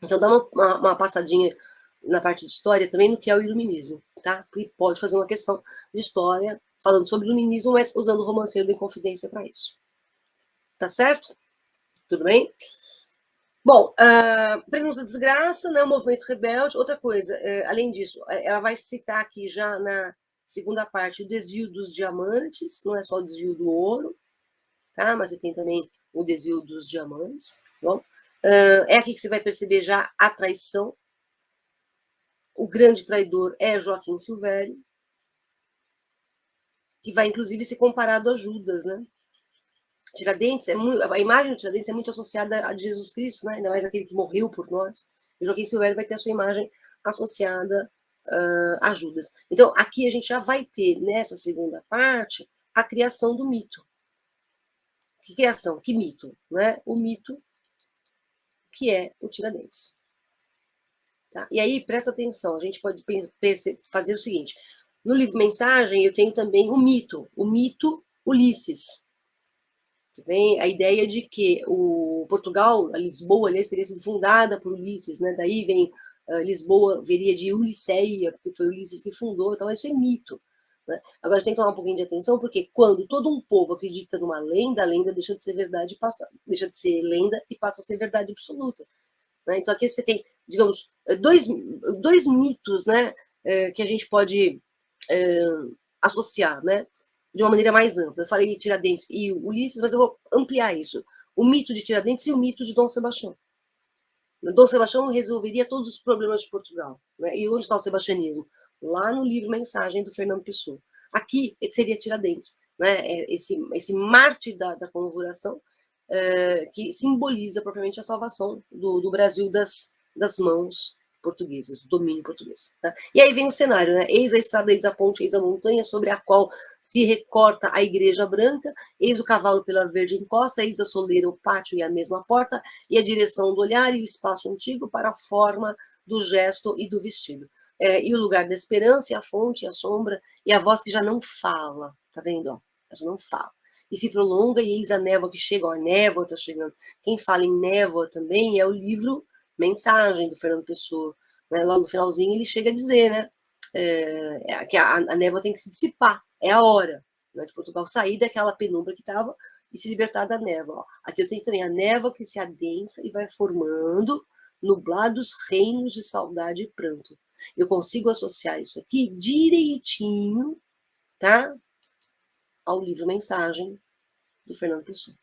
Então, dá uma passadinha na parte de história também no que é o iluminismo, tá? E pode fazer uma questão de história falando sobre iluminismo, mas usando o romanceiro da Inconfidência para isso. Tá certo? Tudo bem? Bom, Prenúncio da Desgraça, né, o movimento rebelde. Outra coisa, além disso, ela vai citar aqui já na segunda parte o desvio dos diamantes, não é só o desvio do ouro, tá? Mas você tem também o desvio dos diamantes. Tá bom? É aqui que você vai perceber já a traição. O grande traidor é Joaquim Silvério, que vai inclusive ser comparado a Judas, né? Tiradentes a imagem do Tiradentes é muito associada a de Jesus Cristo, né? Ainda mais aquele que morreu por nós. O Joaquim Silvério vai ter a sua imagem associada a Judas. Então, aqui a gente já vai ter, nessa segunda parte, a criação do mito. Que criação? Que mito? Né? O mito que é o Tiradentes. Tá? E aí, presta atenção, a gente pode fazer o seguinte. No livro Mensagem, eu tenho também o mito Ulisses. Também a ideia de que o Portugal, a Lisboa, aliás, teria sido fundada por Ulisses, né? Daí vem Lisboa, viria de Ulisseia, porque foi Ulisses que fundou, então isso é mito. Né? Agora a gente tem que tomar um pouquinho de atenção, porque quando todo um povo acredita numa lenda, a lenda deixa de ser verdade, deixa de ser lenda e passa a ser verdade absoluta. Né? Então aqui você tem, digamos, dois mitos, né, que a gente pode associar, né, de uma maneira mais ampla. Eu falei Tiradentes e Ulisses, mas eu vou ampliar isso. O mito de Tiradentes e o mito de Dom Sebastião. Dom Sebastião resolveria todos os problemas de Portugal. Né? E onde está o sebastianismo? Lá no livro Mensagem, do Fernando Pessoa. Aqui seria Tiradentes, né? Esse mártir da conjuração, que simboliza propriamente a salvação do Brasil das mãos portuguesas, do domínio português. Tá? E aí vem o cenário, né? Eis a estrada, eis a ponte, eis a montanha, sobre a qual se recorta a igreja branca, eis o cavalo pela verde encosta, eis a soleira, o pátio e a mesma porta, e a direção do olhar e o espaço antigo para a forma do gesto e do vestido. E o lugar da esperança, e a fonte, e a sombra, e a voz que já não fala, tá vendo? Ó, já não fala. E se prolonga, e eis a névoa que chega, ó, a névoa está chegando. Quem fala em névoa também é o livro Mensagem, do Fernando Pessoa. Né? Lá no finalzinho ele chega a dizer, né, que a névoa tem que se dissipar, é a hora, né, de Portugal sair daquela penumbra que estava e se libertar da névoa. Ó. Aqui eu tenho também a névoa que se adensa e vai formando nublados reinos de saudade e pranto. Eu consigo associar isso aqui direitinho, tá, ao livro Mensagem, do Fernando Pessoa.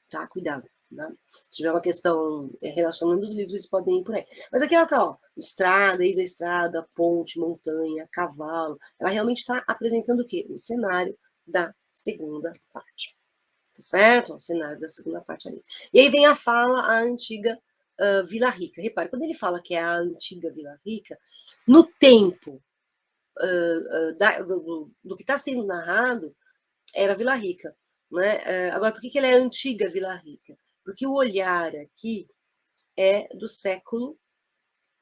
Tá? Cuidado. Tá? Se tiver uma questão relacionando os livros, eles podem ir por aí. Mas aqui ela tá, ó, estrada, eis a estrada, ponte, montanha, cavalo. Ela realmente está apresentando o quê? O cenário da segunda parte. Tá certo? O cenário da segunda parte ali. E aí vem a fala, a antiga Vila Rica. Repare, quando ele fala que é a antiga Vila Rica, no tempo do que está sendo narrado, era Vila Rica. Né? Agora, por que ela é antiga Vila Rica? Porque o olhar aqui é do século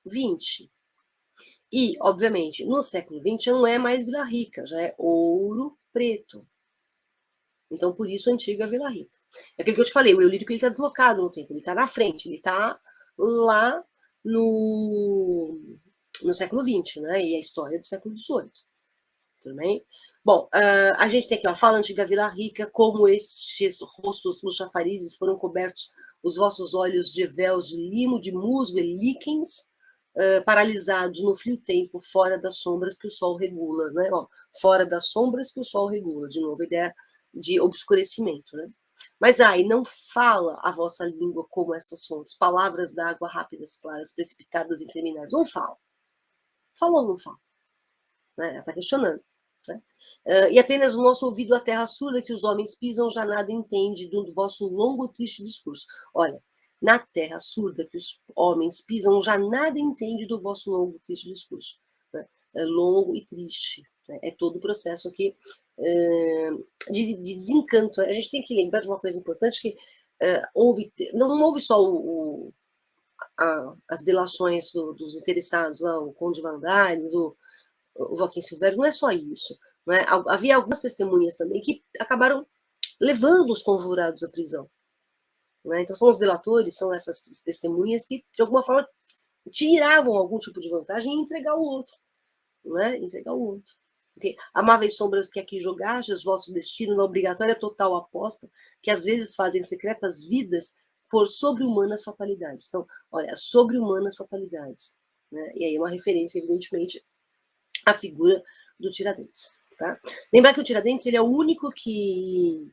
XX. E, obviamente, no século XX já não é mais Vila Rica, já é Ouro Preto. Então, por isso, antiga Vila Rica. É aquilo que eu te falei, o eu lírico está deslocado no tempo, ele está na frente, ele está lá no século XX, né? E a história do século XVIII. Tudo bem? Bom, a gente tem aqui, ó, fala antiga Vila Rica, como estes rostos nos chafarizes foram cobertos os vossos olhos de véus de limo, de musgo e líquens, paralisados no frio tempo, fora das sombras que o sol regula, né? Ó, fora das sombras que o sol regula, de novo, a ideia de obscurecimento, né? Mas aí, não fala a vossa língua como essas fontes, palavras d'água rápidas, claras, precipitadas e terminadas. Não fala. Falou ou não fala? Né? Ela está questionando. Né? E apenas o nosso ouvido a terra surda que os homens pisam já nada entende do vosso longo triste discurso. Olha, na terra surda que os homens pisam já nada entende do vosso longo triste discurso. Né? É longo e triste. Né? É todo o processo aqui de desencanto. A gente tem que lembrar de uma coisa importante, que não houve só as delações dos interessados, lá, o Conde Vandares, o Joaquim Silvério, não é só isso. Né? Havia algumas testemunhas também que acabaram levando os conjurados à prisão. Né? Então, são os delatores, são essas testemunhas que, de alguma forma, tiravam algum tipo de vantagem em entregar o outro. Né? Entregar o outro. Porque amáveis sombras que aqui jogastes, vosso destino na obrigatória total aposta, que às vezes fazem secretas vidas por sobre-humanas fatalidades. Então, olha, sobre-humanas fatalidades. Né? E aí uma referência, evidentemente, a figura do Tiradentes. Tá? Lembrar que o Tiradentes ele é o único que...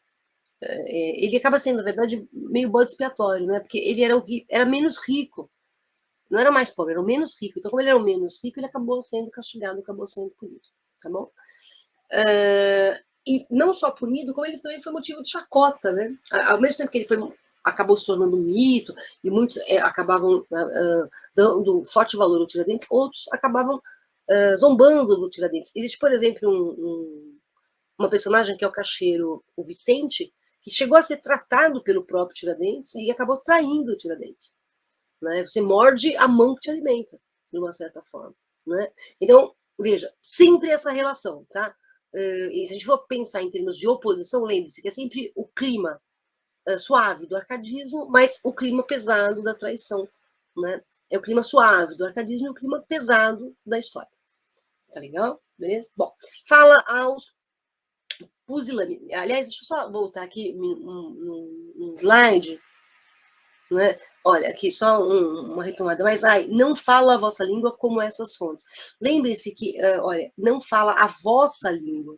ele acaba sendo, na verdade, meio bode expiatório, né? Porque ele era menos rico. Não era mais pobre, era o menos rico. Então, como ele era o menos rico, ele acabou sendo castigado, acabou sendo punido. Tá bom? E não só punido, como ele também foi motivo de chacota, né? Ao mesmo tempo que ele acabou se tornando um mito, e muitos acabavam dando forte valor ao Tiradentes, outros acabavam zombando do Tiradentes. Existe, por exemplo, uma personagem que é o caixeiro, o Vicente, que chegou a ser tratado pelo próprio Tiradentes e acabou traindo o Tiradentes. Né? Você morde a mão que te alimenta, de uma certa forma. Né? Então, veja, sempre essa relação, tá? E se a gente for pensar em termos de oposição, lembre-se que é sempre o clima suave do arcadismo, mas o clima pesado da traição. Né? É o clima suave do arcadismo e o clima pesado da história. Tá legal? Beleza? Bom, fala aos pusilânimes. Aliás, deixa eu só voltar aqui num slide. Né? Olha, aqui só uma retomada, mas não fala a vossa língua como essas fontes. Lembre-se que, olha, não fala a vossa língua.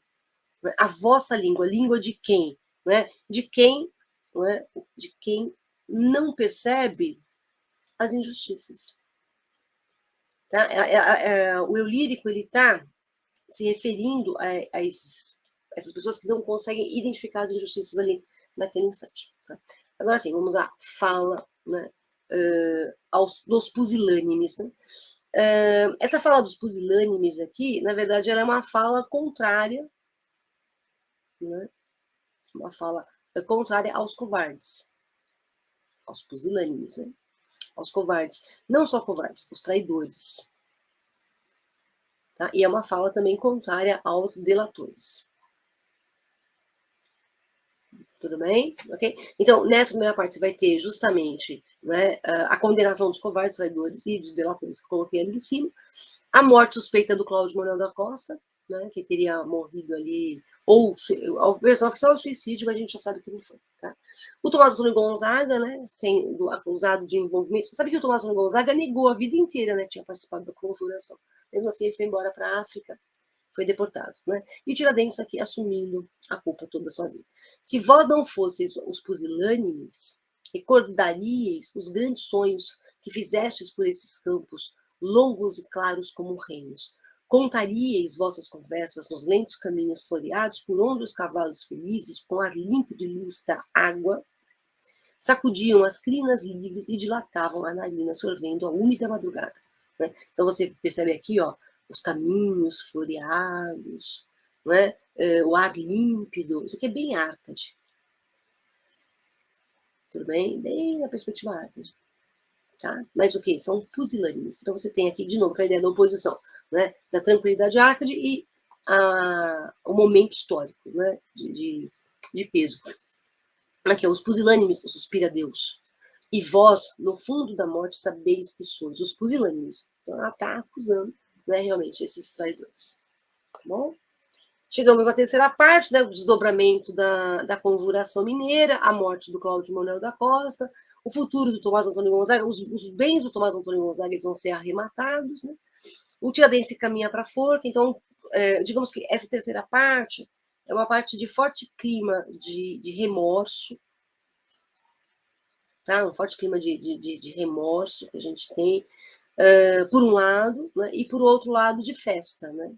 Né? A vossa língua, língua de quem? Né? De quem, né? De quem não percebe as injustiças. Tá? O eu lírico, ele está se referindo a essas pessoas que não conseguem identificar as injustiças ali naquele instante. Tá? Agora sim, vamos à fala, né, dos pusilânimes. Né? Essa fala dos pusilânimes aqui, na verdade, ela é uma fala contrária, né? Uma fala contrária aos covardes, aos pusilânimes, né? Aos covardes. Não só covardes, os traidores. Tá? E é uma fala também contrária aos delatores. Tudo bem? Ok? Então, nessa primeira parte, você vai ter justamente, né, a condenação dos covardes, traidores e dos delatores que eu coloquei ali em cima, a morte suspeita do Cláudio Manuel da Costa, né, que teria morrido ali, ou a versão oficial é o suicídio, mas a gente já sabe que não foi. Tá? O Tomás Antônio Gonzaga, né, sendo acusado de envolvimento, sabe que o Tomás Antônio Gonzaga negou a vida inteira, né, que tinha participado da conjuração. Mesmo assim, ele foi embora para a África, foi deportado. Né? E o Tiradentes aqui assumindo a culpa toda sozinho. Se vós não fosseis os pusilânimes, recordaríeis os grandes sonhos que fizestes por esses campos, longos e claros como reinos. Contaríeis vossas conversas nos lentos caminhos floreados, por onde os cavalos felizes, com ar límpido e luz da água, sacudiam as crinas livres e dilatavam a narina, sorvendo a úmida madrugada. Né? Então você percebe aqui, ó, os caminhos floreados, né? O ar límpido, isso aqui é bem Arcade. Tudo bem? Bem na perspectiva Arcade. Tá? Mas o que? São pusilânimes. Então você tem aqui, de novo, a ideia da oposição, né? Da tranquilidade Arcade e o momento histórico, né? de peso. Aqui, os pusilânimes, suspira Deus. E vós, no fundo da morte, sabeis que sois os pusilânimes. Então ela está acusando, né, realmente, esses traidores. Tá bom? Chegamos na terceira parte, né, o desdobramento da conjuração mineira, a morte do Cláudio Manuel da Costa, o futuro do Tomás Antônio Gonzaga, os bens do Tomás Antônio Gonzaga vão ser arrematados, né? O Tiradentes caminha para a forca, então, digamos que essa terceira parte é uma parte de forte clima de remorso, tá? Um forte clima de remorso que a gente tem, por um lado, né? E por outro lado de festa, né?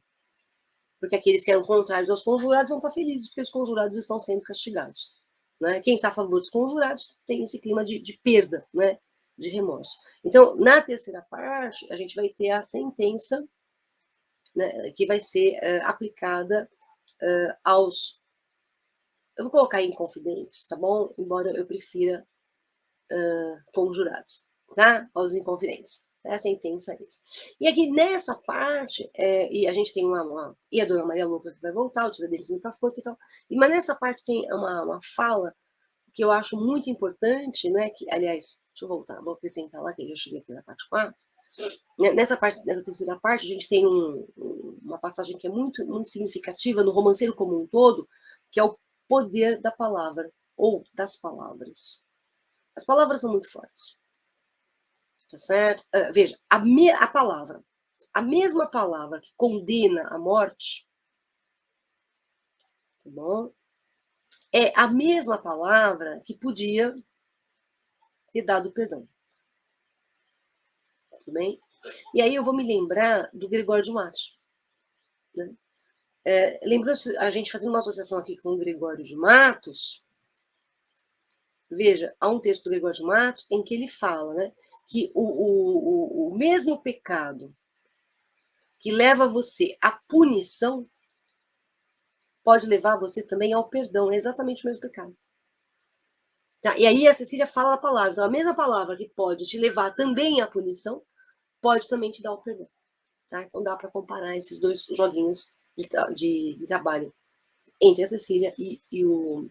Porque aqueles que eram contrários aos conjurados vão estar felizes porque os conjurados estão sendo castigados. Né? Quem está a favor dos conjurados tem esse clima de perda, né? De remorso. Então, na terceira parte, a gente vai ter a sentença, né, que vai ser aplicada aos... Eu vou colocar em inconfidentes, tá bom? Embora eu prefira conjurados, tá? Aos inconfidentes. A sentença é isso. E aqui nessa parte, e a gente tem e a dona Maria Louca que vai voltar, o Tiradentes indo para a forca e tal, mas nessa parte tem uma fala que eu acho muito importante, né? Que, aliás, deixa eu voltar, vou acrescentar lá, que eu já cheguei aqui na parte 4. Nessa terceira parte, a gente tem uma passagem que é muito, muito significativa no romanceiro como um todo, que é o poder da palavra, ou das palavras. As palavras são muito fortes. Tá certo? Veja, a palavra, a mesma palavra que condena a morte, tá bom? É a mesma palavra que podia ter dado perdão. Tudo bem? E aí eu vou me lembrar do Gregório de Matos. Né? Lembrando, a gente fazendo uma associação aqui com o Gregório de Matos, veja, há um texto do Gregório de Matos em que ele fala, né, que o mesmo pecado que leva você à punição pode levar você também ao perdão, é exatamente o mesmo pecado. Tá? E aí a Cecília fala a palavra, então a mesma palavra que pode te levar também à punição, pode também te dar o perdão. Tá? Então dá para comparar esses dois joguinhos de trabalho entre a Cecília e o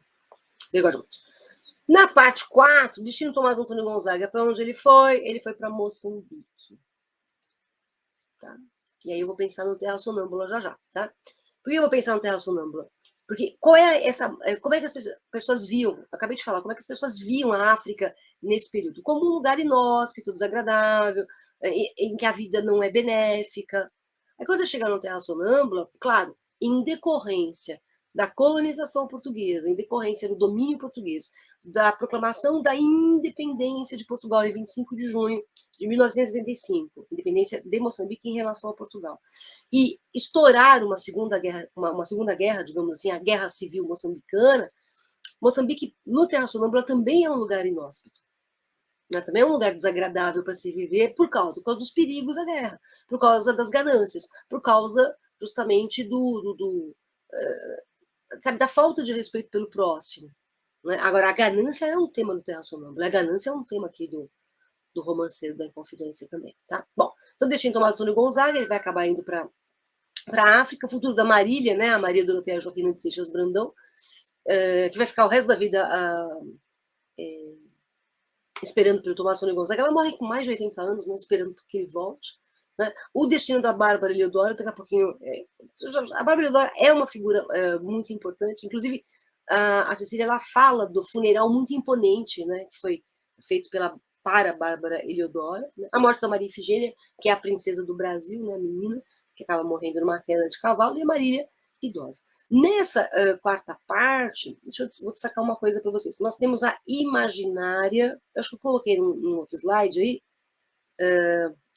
Gregório de Matos. Na parte 4, destino Tomás Antônio Gonzaga, para onde ele foi? Ele foi para Moçambique. Tá? E aí eu vou pensar no Terra Sonâmbula já. Tá? Por que eu vou pensar no Terra Sonâmbula? Porque como é que as pessoas viam, eu acabei de falar, como é que as pessoas viam a África nesse período? Como um lugar inóspito, desagradável, em que a vida não é benéfica. Aí quando você chega no Terra Sonâmbula, claro, em decorrência da colonização portuguesa, em decorrência do domínio português, da proclamação da independência de Portugal em 25 de junho de 1975, independência de Moçambique em relação a Portugal, e estourar uma segunda guerra, digamos assim, a Guerra Civil Moçambicana, Moçambique, no Terra Sonâmbula, também é um lugar inóspito. Né? Também é um lugar desagradável para se viver por causa dos perigos da guerra, por causa das ganâncias, por causa justamente sabe, da falta de respeito pelo próximo. Né? Agora, a ganância é um tema do Terra Sonâmbula, a ganância é um tema aqui do Romanceiro da Inconfidência também. Tá? Bom, então deixei Tomás Antônio Gonzaga, ele vai acabar indo para a África, o futuro da Marília, né? A Maria Doroteia Joaquina de Seixas Brandão, que vai ficar o resto da vida esperando pelo Tomás Antônio Gonzaga. Ela morre com mais de 80 anos, né? Esperando que ele volte. Né? O destino da Bárbara Eliodoro, daqui a pouquinho. A Bárbara Eliodoro é uma figura muito importante, inclusive a Cecília ela fala do funeral muito imponente, né? Que foi feito para Bárbara Eliodoro, né? A morte da Maria Ifigênia, que é a princesa do Brasil, né? A menina que acaba morrendo numa queda de cavalo, e a Marília idosa. Nessa quarta parte, vou destacar uma coisa para vocês. Nós temos a imaginária, acho que eu coloquei num outro slide aí,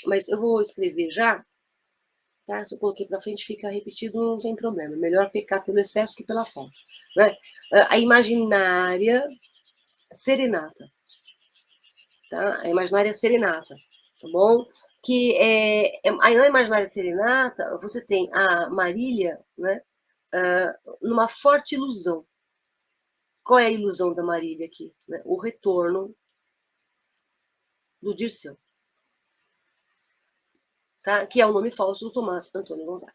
mas eu vou escrever já, tá? Se eu coloquei para frente, fica repetido, não tem problema. Melhor pecar pelo excesso que pela falta. Né? A imaginária serenata. Tá? A imaginária serenata. Tá bom? Que aí na imaginária serenata, você tem a Marília, né? Numa forte ilusão. Qual é a ilusão da Marília aqui? Né? O retorno do Dirceu. Tá? Que é o nome falso do Tomás Antônio Gonzaga.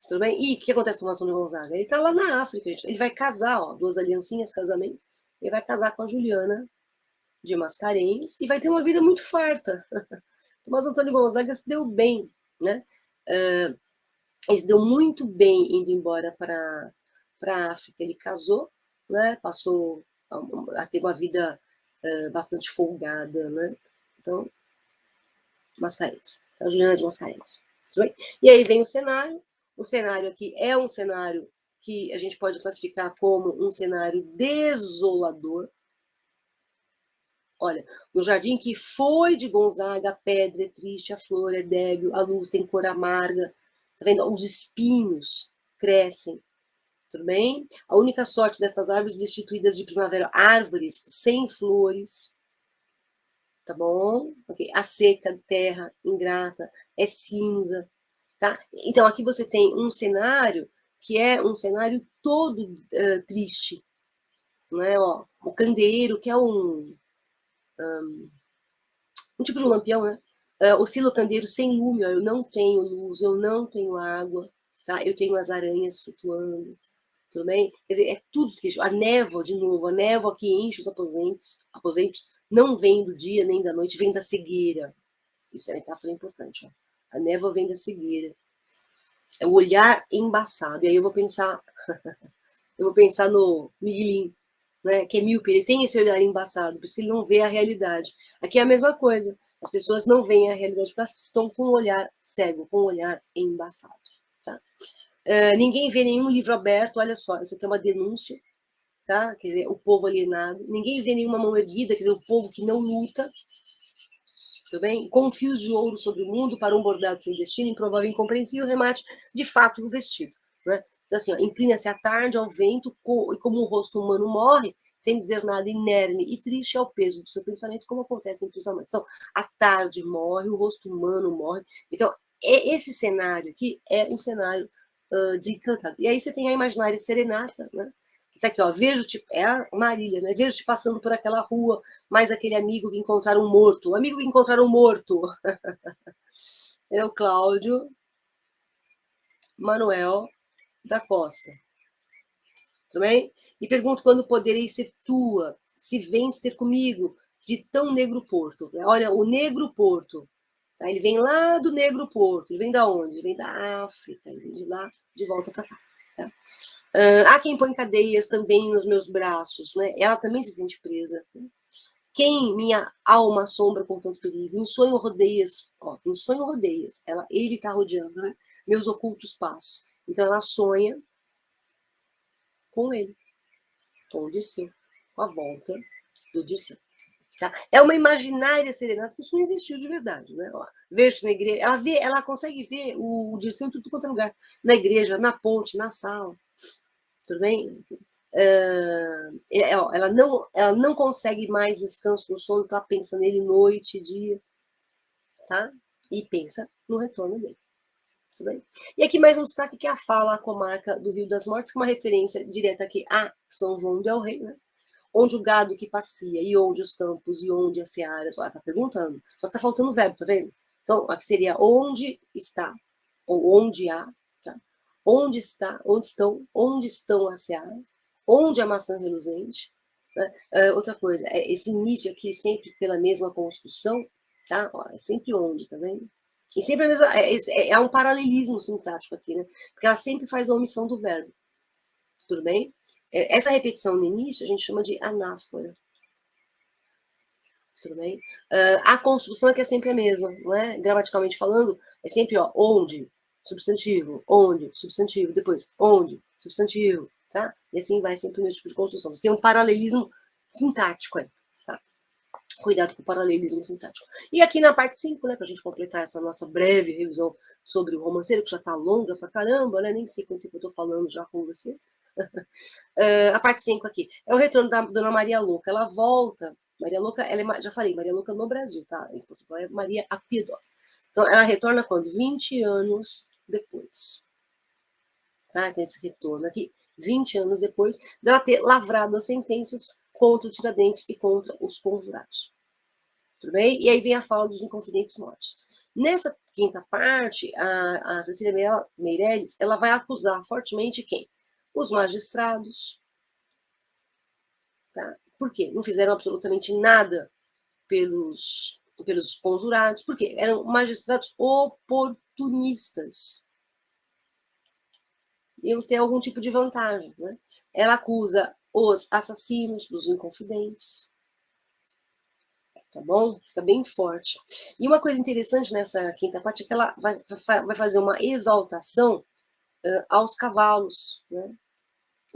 Tudo bem? E o que acontece com o Tomás Antônio Gonzaga? Ele está lá na África, gente. Ele vai casar, ó, 2 aliancinhas, casamento. Ele vai casar com a Juliana de Mascarenhas e vai ter uma vida muito farta. Tomás Antônio Gonzaga se deu bem, né? Ele se deu muito bem indo embora para a África. Ele casou, né? Passou a ter uma vida bastante folgada, né? Então, Mascarenhas. A Juliana de Mascarenhas. E aí vem o cenário. O cenário aqui é um cenário que a gente pode classificar como um cenário desolador. Olha, no jardim que foi de Gonzaga, a pedra é triste, a flor é débil, a luz tem cor amarga. Tá vendo? Os espinhos crescem. Tudo bem? A única sorte destas árvores destituídas de primavera, árvores sem flores. Tá bom? Okay. A seca, terra ingrata, é cinza. Tá? Então, aqui você tem um cenário que é um cenário todo triste. Né? Ó, o candeeiro, que é um tipo de um lampião, né? Oscila o candeeiro sem lume, ó, eu não tenho luz, eu não tenho água, tá? Eu tenho as aranhas flutuando, tudo bem? Quer dizer, é tudo triste. A névoa, de novo, a névoa que enche os aposentos não vem do dia nem da noite, vem da cegueira. Isso é uma metáfora importante, ó. A névoa vem da cegueira. É o olhar embaçado. E aí eu vou pensar no Miguelinho, né, que é míope, ele tem esse olhar embaçado, por isso que ele não vê a realidade. Aqui é a mesma coisa, as pessoas não veem a realidade porque elas estão com um olhar cego, com um olhar embaçado. Tá? Ninguém vê nenhum livro aberto, olha só, isso aqui é uma denúncia, tá? Quer dizer, o povo alienado. Ninguém vê nenhuma mão erguida, quer dizer, o povo que não luta. Tudo bem? Com fios de ouro sobre o mundo, para um bordado sem destino, improvável, incompreensível, remate, de fato, o vestido. né? Então, assim, inclina-se à tarde ao vento, e como o rosto humano morre, sem dizer nada, inerme e triste ao peso do seu pensamento, como acontece entre os amantes. Então, a tarde morre, o rosto humano morre. Então, esse cenário aqui é um cenário de Encantado. E aí você tem a imaginária serenata, né? Que tá aqui, ó, vejo-te, é a Marília, né? Vejo-te passando por aquela rua, mais aquele amigo que encontraram morto. O amigo que encontraram morto. É o Cláudio Manuel da Costa. Tudo bem? E pergunto quando poderei ser tua, se vens ter comigo, de tão negro porto. Olha, o negro porto. Tá? Ele vem lá do negro porto. Ele vem da onde? Ele vem da África. Ele vem de lá, de volta para cá. Tá? Há quem põe cadeias também nos meus braços, né? Ela também se sente presa. Né? Quem minha alma assombra com tanto perigo? Em sonho rodeias, ó, em sonho rodeias. Ele está rodeando, né? Meus ocultos passos. Então ela sonha com ele, com o Dirceu, com a volta do Dirceu. Tá? É uma imaginária serenata que isso não existiu de verdade, né? Vejo na igreja, ela consegue ver o Dirceu em tudo quanto é lugar, na igreja, na ponte, na sala, tudo bem? Ela não consegue mais descanso no sono, ela pensa nele noite e dia, tá? E pensa no retorno dele. Tudo bem? E aqui mais um destaque que é a fala, a comarca do Rio das Mortes, que é uma referência direta aqui a São João del Rei, né? Onde o gado que passia, e onde os campos, e onde as searas. Olha, tá perguntando. Só que tá faltando o verbo, tá vendo? Então, aqui seria onde está, ou onde há, tá? Onde está, onde estão as searas, onde a maçã reluzente. Né? Outra coisa, esse início aqui sempre pela mesma construção, tá? Ó, é sempre onde, tá vendo? E sempre a mesma, é um paralelismo sintático aqui, né? Porque ela sempre faz a omissão do verbo. Tudo bem? Essa repetição no início a gente chama de anáfora. Tudo bem? A construção é que é sempre a mesma, não é? Gramaticalmente falando, é sempre ó, onde, onde, substantivo, depois onde, substantivo, tá? E assim vai sempre o mesmo tipo de construção. Você tem um paralelismo sintático aí, tá? Cuidado com o paralelismo sintático. E aqui na parte 5, né, para a gente completar essa nossa breve revisão sobre o romanceiro, que já está longa pra caramba, né? Nem sei quanto tempo eu estou falando já com vocês. A parte 5 aqui. É o retorno da Dona Maria Louca. Ela volta. Maria Louca, já falei, Maria Louca no Brasil, tá? Em Portugal é Maria a Piedosa. Então, ela retorna quando? 20 anos depois. Tá? Então, esse retorno aqui, 20 anos depois dela ter lavrado as sentenças contra o Tiradentes e contra os conjurados. Tudo bem? E aí vem a fala dos inconfidentes mortos. Nessa quinta parte, a Cecília Meirelles, ela vai acusar fortemente quem? Os magistrados. Tá? Por quê? Não fizeram absolutamente nada pelos conjurados. Por quê? Eram magistrados oportunistas. Iam ter algum tipo de vantagem. Né? Ela acusa os assassinos dos inconfidentes. Tá bom? Fica bem forte. E uma coisa interessante nessa quinta parte é que ela vai fazer uma exaltação aos cavalos, né?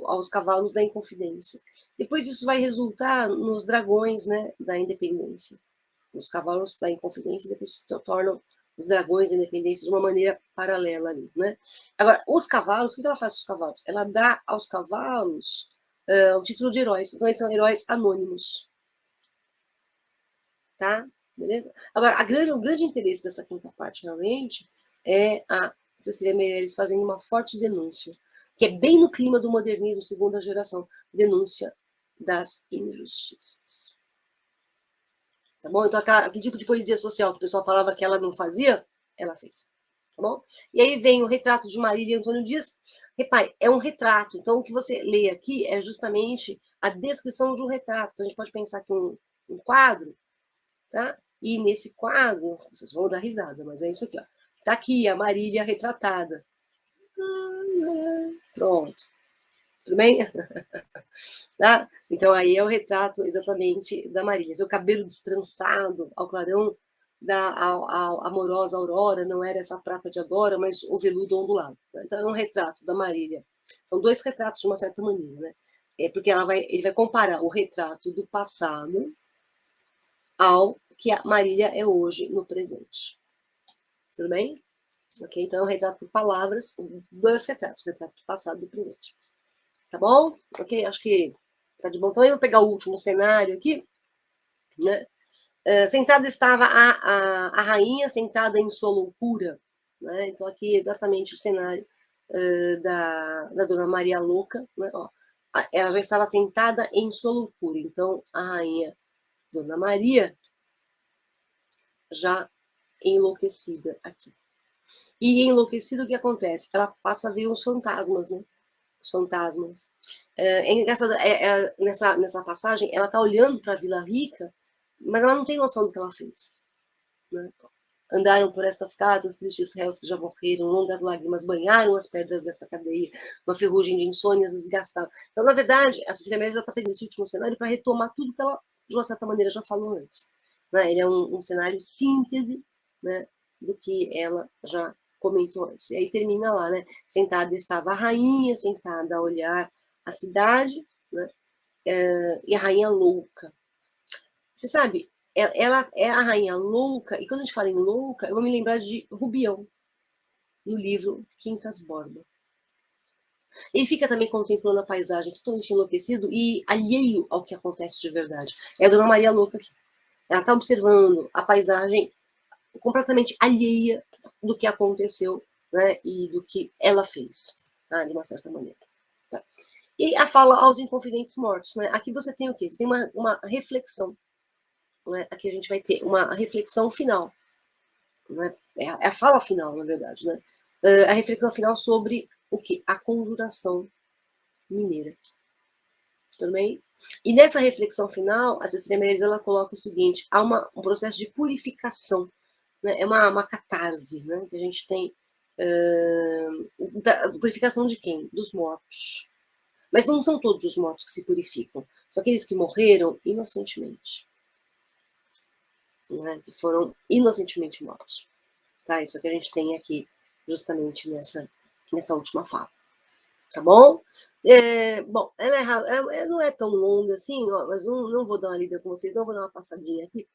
Aos cavalos da Inconfidência. Depois isso vai resultar nos dragões, né, da Independência. Os cavalos da Inconfidência depois se tornam os dragões da Independência de uma maneira paralela ali, né? Agora, os cavalos, o que ela faz com os cavalos? Ela dá aos cavalos o título de heróis. Então, eles são heróis anônimos. Tá? Beleza? Agora, o grande interesse dessa quinta parte, realmente, é a Cecília Meirelles fazendo uma forte denúncia, que é bem no clima do modernismo segunda geração, denúncia das injustiças. Tá bom? Então, aquele tipo de poesia social que o pessoal falava que ela não fazia, ela fez. Tá bom? E aí vem o retrato de Marília e Antônio Dias. Repare, é um retrato. Então, o que você lê aqui é justamente a descrição de um retrato. Então, a gente pode pensar que um quadro, tá? E nesse quadro, vocês vão dar risada, mas é isso aqui, ó. Tá aqui a Marília retratada. Pronto. Tudo bem? Tá? Então aí é o retrato exatamente da Marília. Seu cabelo destrançado ao clarão da amorosa aurora, não era essa prata de agora, mas o veludo ondulado. Então é um retrato da Marília. São dois retratos de uma certa maneira, né? Porque ele vai comparar o retrato do passado ao que a Marília é hoje no presente. Tudo bem? Ok? Então, é um retrato por palavras, dois retratos, o retrato do passado e do presente. Tá bom? Ok? Acho que tá de bom tamanho. Vou pegar o último cenário aqui, né? Sentada estava a rainha, sentada em sua loucura, né? Então, aqui exatamente o cenário da Dona Maria Louca, né? Ó, ela já estava sentada em sua loucura. Então, a rainha Dona Maria já enlouquecida aqui. E enlouquecida, o que acontece? Ela passa a ver os fantasmas, né? Os fantasmas. É engraçado, nessa passagem, ela está olhando para a Vila Rica, mas ela não tem noção do que ela fez. Né? Andaram por estas casas, tristes réus que já morreram, longas lágrimas banharam as pedras desta cadeia, uma ferrugem de insônias desgastava. Então, na verdade, a Cecília Meirelles está pegando esse último cenário para retomar tudo que ela, de uma certa maneira, já falou antes. Né? Ele é um cenário síntese, né, do que ela já comentou antes. E aí termina lá, né? Sentada estava a rainha, sentada a olhar a cidade, né? E a rainha louca. Você sabe, ela é a rainha louca, e quando a gente fala em louca, eu vou me lembrar de Rubião, no livro Quincas Borba. Ele fica também contemplando a paisagem, totalmente enlouquecido e alheio ao que acontece de verdade. É a Dona Maria Louca aqui. Ela está observando a paisagem completamente alheia do que aconteceu, né, e do que ela fez, tá, de uma certa maneira. Tá. E a fala aos Inconfidentes Mortos. Né? Aqui você tem o quê? Você tem uma reflexão. Né? Aqui a gente vai ter uma reflexão final. Né? É a fala final, na verdade. Né? A reflexão final sobre o que? A conjuração mineira. Tudo bem? E nessa reflexão final, a Cecília Meirelles ela coloca o seguinte: há um processo de purificação, né? É uma catarse, né? Que a gente tem. Purificação de quem? Dos mortos. Mas não são todos os mortos que se purificam, são aqueles que morreram inocentemente, né? Que foram inocentemente mortos. Tá? Isso que a gente tem aqui, justamente nessa última fala. Tá bom? Bom, ela não é tão longa assim, ó, mas não vou dar uma lida com vocês, não vou dar uma passadinha aqui,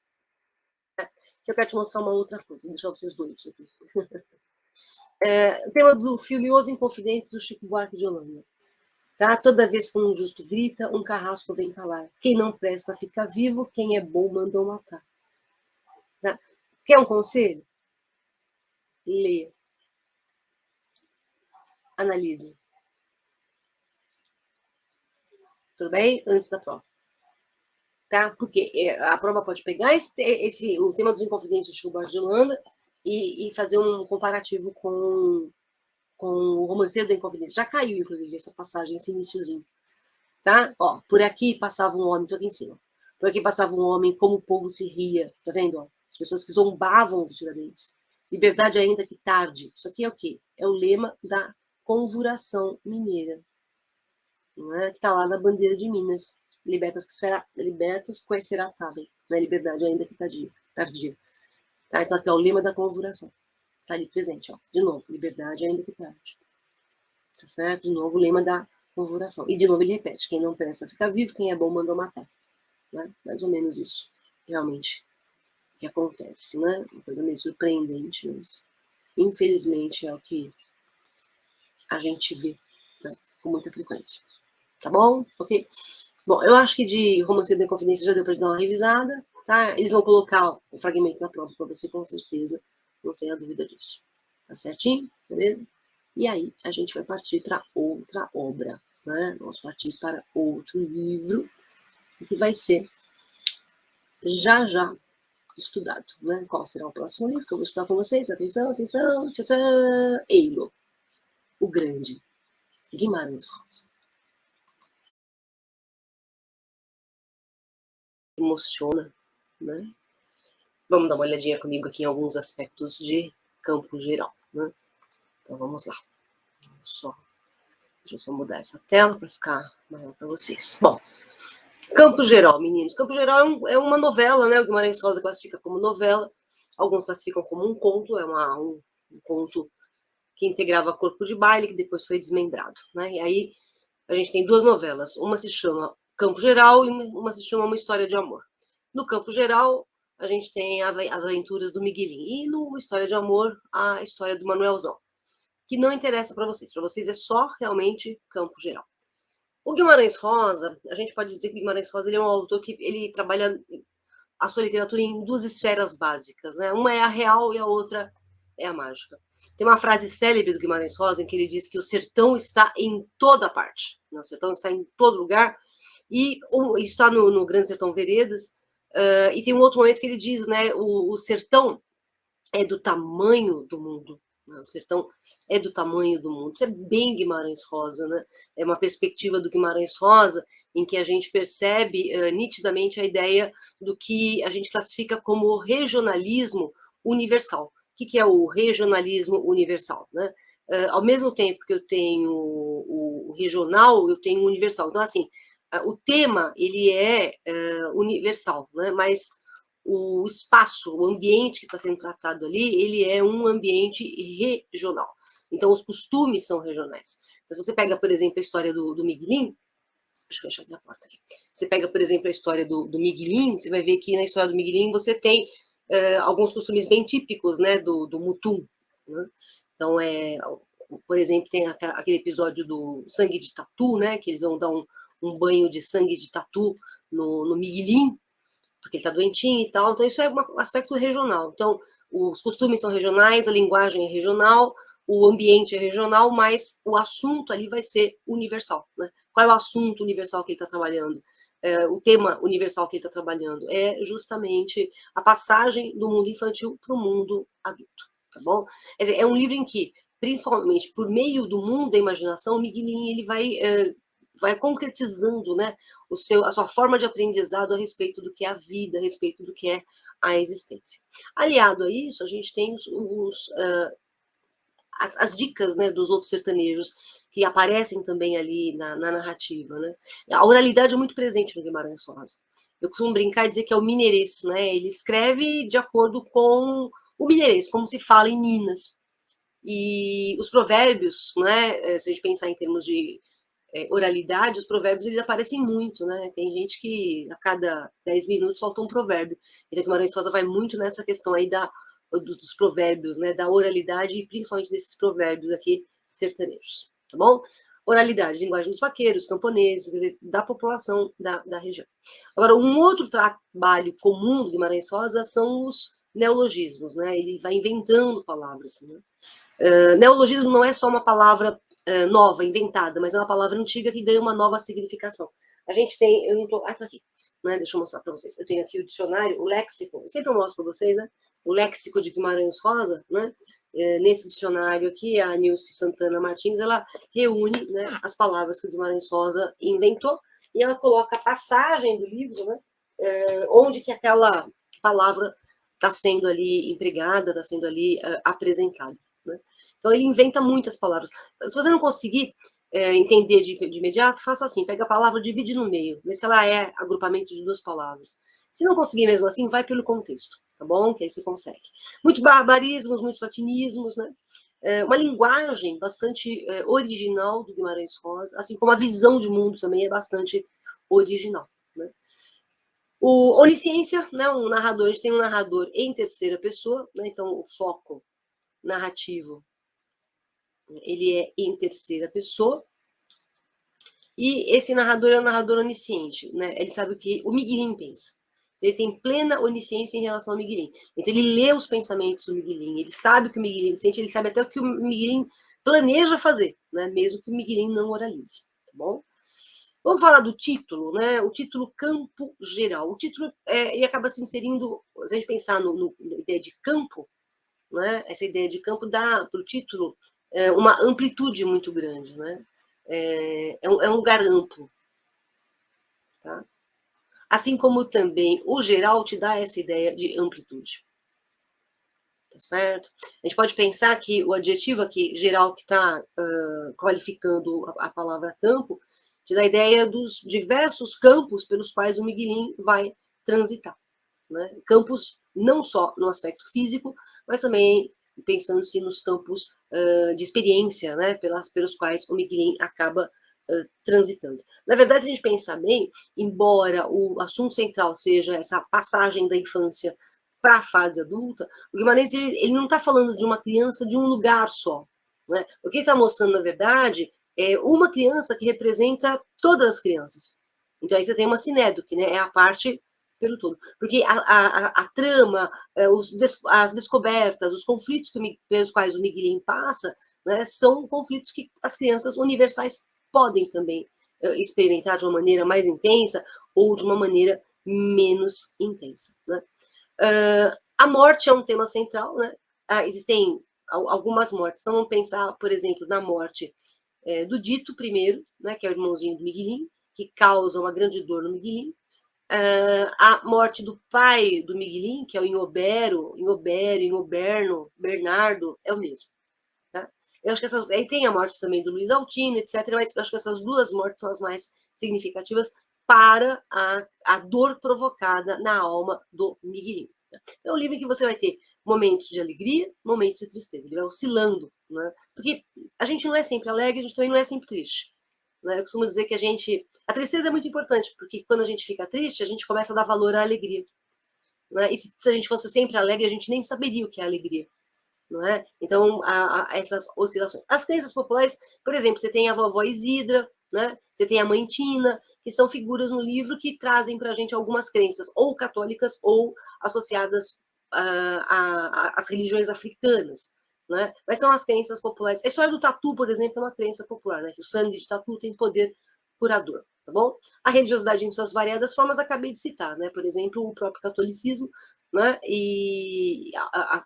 que eu quero te mostrar uma outra coisa, vou deixar vocês dois aqui. O tema do filme Os Inconfidentes, do Chico Buarque de Holanda. Tá? Toda vez que um injusto grita, um carrasco vem calar. Quem não presta fica vivo, quem é bom mandam matar. Tá? Quer um conselho? Leia. Analise. Tudo bem? Antes da prova. Tá? Porque a prova pode pegar o tema dos Inconfidentes do Chico Buarque de Holanda e fazer um comparativo com o Romanceiro da Inconfidência. Já caiu, inclusive, essa passagem, esse iniciozinho. Tá? Ó, por aqui passava um homem, tô aqui em cima. Por aqui passava um homem, como o povo se ria, tá vendo? Ó? As pessoas que zombavam dos Tiradentes. Liberdade ainda que tarde. Isso aqui é o quê? É o lema da Conjuração Mineira, não é? Que está lá na bandeira de Minas. Libertas quae será tabem. Né? Liberdade ainda que tardia. Tá? Então aqui é o lema da Conjuração. Está ali presente, ó. De novo, liberdade ainda que tarde. Tá certo? De novo, o lema da Conjuração. E de novo ele repete: quem não presta fica vivo, quem é bom manda matar. Né? Mais ou menos isso, realmente, que acontece, né? Uma coisa meio surpreendente, mas infelizmente é o que a gente vê, né? Com muita frequência. Tá bom? Ok? Bom, eu acho que de Romanceiro da Inconfidência já deu para dar uma revisada, tá? Eles vão colocar o fragmento na prova para você, com certeza, não tenha dúvida disso. Tá certinho? Beleza? E aí a gente vai partir para outra obra, né? Vamos partir para outro livro, que vai ser já estudado, né? Qual será o próximo livro que eu vou estudar com vocês? Atenção, atenção, tchau, tchau. Eilo, o Grande, Guimarães Rosa. Emociona, né? Vamos dar uma olhadinha comigo aqui em alguns aspectos de campo geral, né? Então vamos lá. Deixa eu só mudar essa tela para ficar maior para vocês. Bom, Campo Geral, meninos. Campo Geral é uma novela, né? O Guimarães Rosa classifica como novela. Alguns classificam como um conto. É um conto que integrava Corpo de Baile, que depois foi desmembrado, né? E aí a gente tem duas novelas. Uma se chama Campo Geral e uma se chama Uma História de Amor. No Campo Geral, a gente tem as aventuras do Miguelinho. E no História de Amor, a história do Manuelzão, que não interessa para vocês. Para vocês é só realmente Campo Geral. O Guimarães Rosa, a gente pode dizer que o Guimarães Rosa ele é um autor que ele trabalha a sua literatura em duas esferas básicas, né? Uma é a real e a outra é a mágica. Tem uma frase célebre do Guimarães Rosa em que ele diz que o sertão está em toda parte. O sertão está em todo lugar. E está no Grande Sertão Veredas. E tem um outro momento que ele diz, né? O sertão é do tamanho do mundo. O sertão é do tamanho do mundo. Isso é bem Guimarães Rosa, né? É uma perspectiva do Guimarães Rosa em que a gente percebe nitidamente a ideia do que a gente classifica como regionalismo universal. O que é o regionalismo universal, né? Ao mesmo tempo que eu tenho o regional, eu tenho o universal. Então, assim, o tema ele é universal, né? Mas o espaço, o ambiente que está sendo tratado ali, ele é um ambiente regional. Então, os costumes são regionais. Então, se você pega, por exemplo, a história do Miguelim, deixa eu fechar minha porta aqui. Você pega, por exemplo, a história do Miguelim, você vai ver que na história do Miguelim você tem alguns costumes bem típicos, né, do Mutum. Né? Então, por exemplo, tem aquele episódio do sangue de tatu, né, que eles vão dar um banho de sangue de tatu no Miguelim, porque ele está doentinho e tal. Então, isso é um aspecto regional. Então, os costumes são regionais, a linguagem é regional, o ambiente é regional, mas o assunto ali vai ser universal. Né? Qual é o assunto universal que ele está trabalhando? O tema universal que ele está trabalhando é justamente a passagem do mundo infantil para o mundo adulto. Tá bom? Quer dizer, é um livro em que, principalmente por meio do mundo da imaginação, o Miguelinho ele vai concretizando, né, a sua forma de aprendizado a respeito do que é a vida, a respeito do que é a existência. Aliado a isso, a gente tem as dicas, né, dos outros sertanejos que aparecem também ali na narrativa. Né? A oralidade é muito presente no Guimarães Rosa. Eu costumo brincar e dizer que é o mineirês, né? Ele escreve de acordo com o mineirês, como se fala em Minas. E os provérbios, né, se a gente pensar em termos de oralidade, os provérbios eles aparecem muito, né? Tem gente que a cada 10 minutos solta um provérbio. Então, Guimarães Rosa vai muito nessa questão aí dos provérbios, né? Da oralidade e principalmente desses provérbios aqui sertanejos, tá bom? Oralidade, linguagem dos vaqueiros, camponeses, quer dizer, da população da região. Agora, um outro trabalho comum do Guimarães Rosa são os neologismos, né? Ele vai inventando palavras, né? Neologismo não é só uma palavra nova, inventada, mas é uma palavra antiga que ganha uma nova significação. A gente tem, eu não estou, tá aqui, né? Deixa eu mostrar para vocês. Eu tenho aqui o dicionário, o léxico, eu sempre mostro para vocês, né? O léxico de Guimarães Rosa, né? Nesse dicionário aqui, a Nilce Santana Martins, ela reúne, né, as palavras que o Guimarães Rosa inventou e ela coloca a passagem do livro, né? Onde que aquela palavra está sendo ali empregada, está sendo ali apresentada. Né? Então, ele inventa muitas palavras. Se você não conseguir entender de imediato, faça assim, pega a palavra, divide no meio, vê se ela é agrupamento de duas palavras. Se não conseguir mesmo assim, vai pelo contexto, tá bom? Que aí você consegue. Muitos barbarismos, muitos latinismos, né? Uma linguagem bastante original do Guimarães Rosa, assim como a visão de mundo também é bastante original, né? O onisciência, né? Um narrador, a gente tem um narrador em terceira pessoa, né? Então o foco narrativo ele é em terceira pessoa, e esse narrador é um narrador onisciente, né? Ele sabe o que o Miguelim pensa. Ele tem plena onisciência em relação ao Miguelim. Então ele lê os pensamentos do Miguelim, ele sabe o que o Miguelim sente, ele sabe até o que o Miguelim planeja fazer, né? Mesmo que o Miguelim não oralize, tá bom? Vamos falar do título, né? O título Campo Geral. O título ele acaba se inserindo, se a gente pensar na ideia de campo, né? Essa ideia de campo dá para o título uma amplitude muito grande, né? É um lugar amplo, tá? Assim como também o geral te dá essa ideia de amplitude, tá certo? A gente pode pensar que o adjetivo aqui, geral, que está qualificando a palavra campo, te dá a ideia dos diversos campos pelos quais o Miguelim vai transitar, né? Campos não só no aspecto físico, mas também pensando-se nos campos de experiência, né, pelos quais o Miguelim acaba transitando. Na verdade, se a gente pensar bem, embora o assunto central seja essa passagem da infância para a fase adulta, o Guimarães ele não está falando de uma criança de um lugar só. Né? O que ele está mostrando, na verdade, é uma criança que representa todas as crianças. Então, aí você tem uma sinédoque, né? É a parte pelo todo. Porque a trama, as descobertas, os conflitos pelos quais o Miguelin passa, né, são conflitos que as crianças universais podem também experimentar de uma maneira mais intensa ou de uma maneira menos intensa. Né? A morte é um tema central, né? Existem algumas mortes. Então, vamos pensar, por exemplo, na morte do Dito I, né, que é o irmãozinho do Miguelin, que causa uma grande dor no Miguelin. A morte do pai do Miguelin, que é o Ingoberno, Bernardo, é o mesmo. Tá? Eu acho que aí tem a morte também do Luiz Altino, etc., mas eu acho que essas duas mortes são as mais significativas para a dor provocada na alma do Miguelin. É um livro que você vai ter momentos de alegria, momentos de tristeza. Ele vai oscilando, né? Porque a gente não é sempre alegre, a gente também não é sempre triste. Né? Eu costumo dizer que a tristeza é muito importante, porque quando a gente fica triste, a gente começa a dar valor à alegria. Né? E se a gente fosse sempre alegre, a gente nem saberia o que é alegria. Não é? Então, essas oscilações. As crenças populares, por exemplo, você tem a vovó Isidra, né? Você tem a mãe Tina, que são figuras no livro que trazem para a gente algumas crenças, ou católicas, ou associadas às religiões africanas. Né? Mas são as crenças populares. A história do tatu, por exemplo, é uma crença popular, né? Que o sangue de tatu tem poder curador. Tá bom? A religiosidade em suas variadas formas acabei de citar, né? Por exemplo, o próprio catolicismo, né? E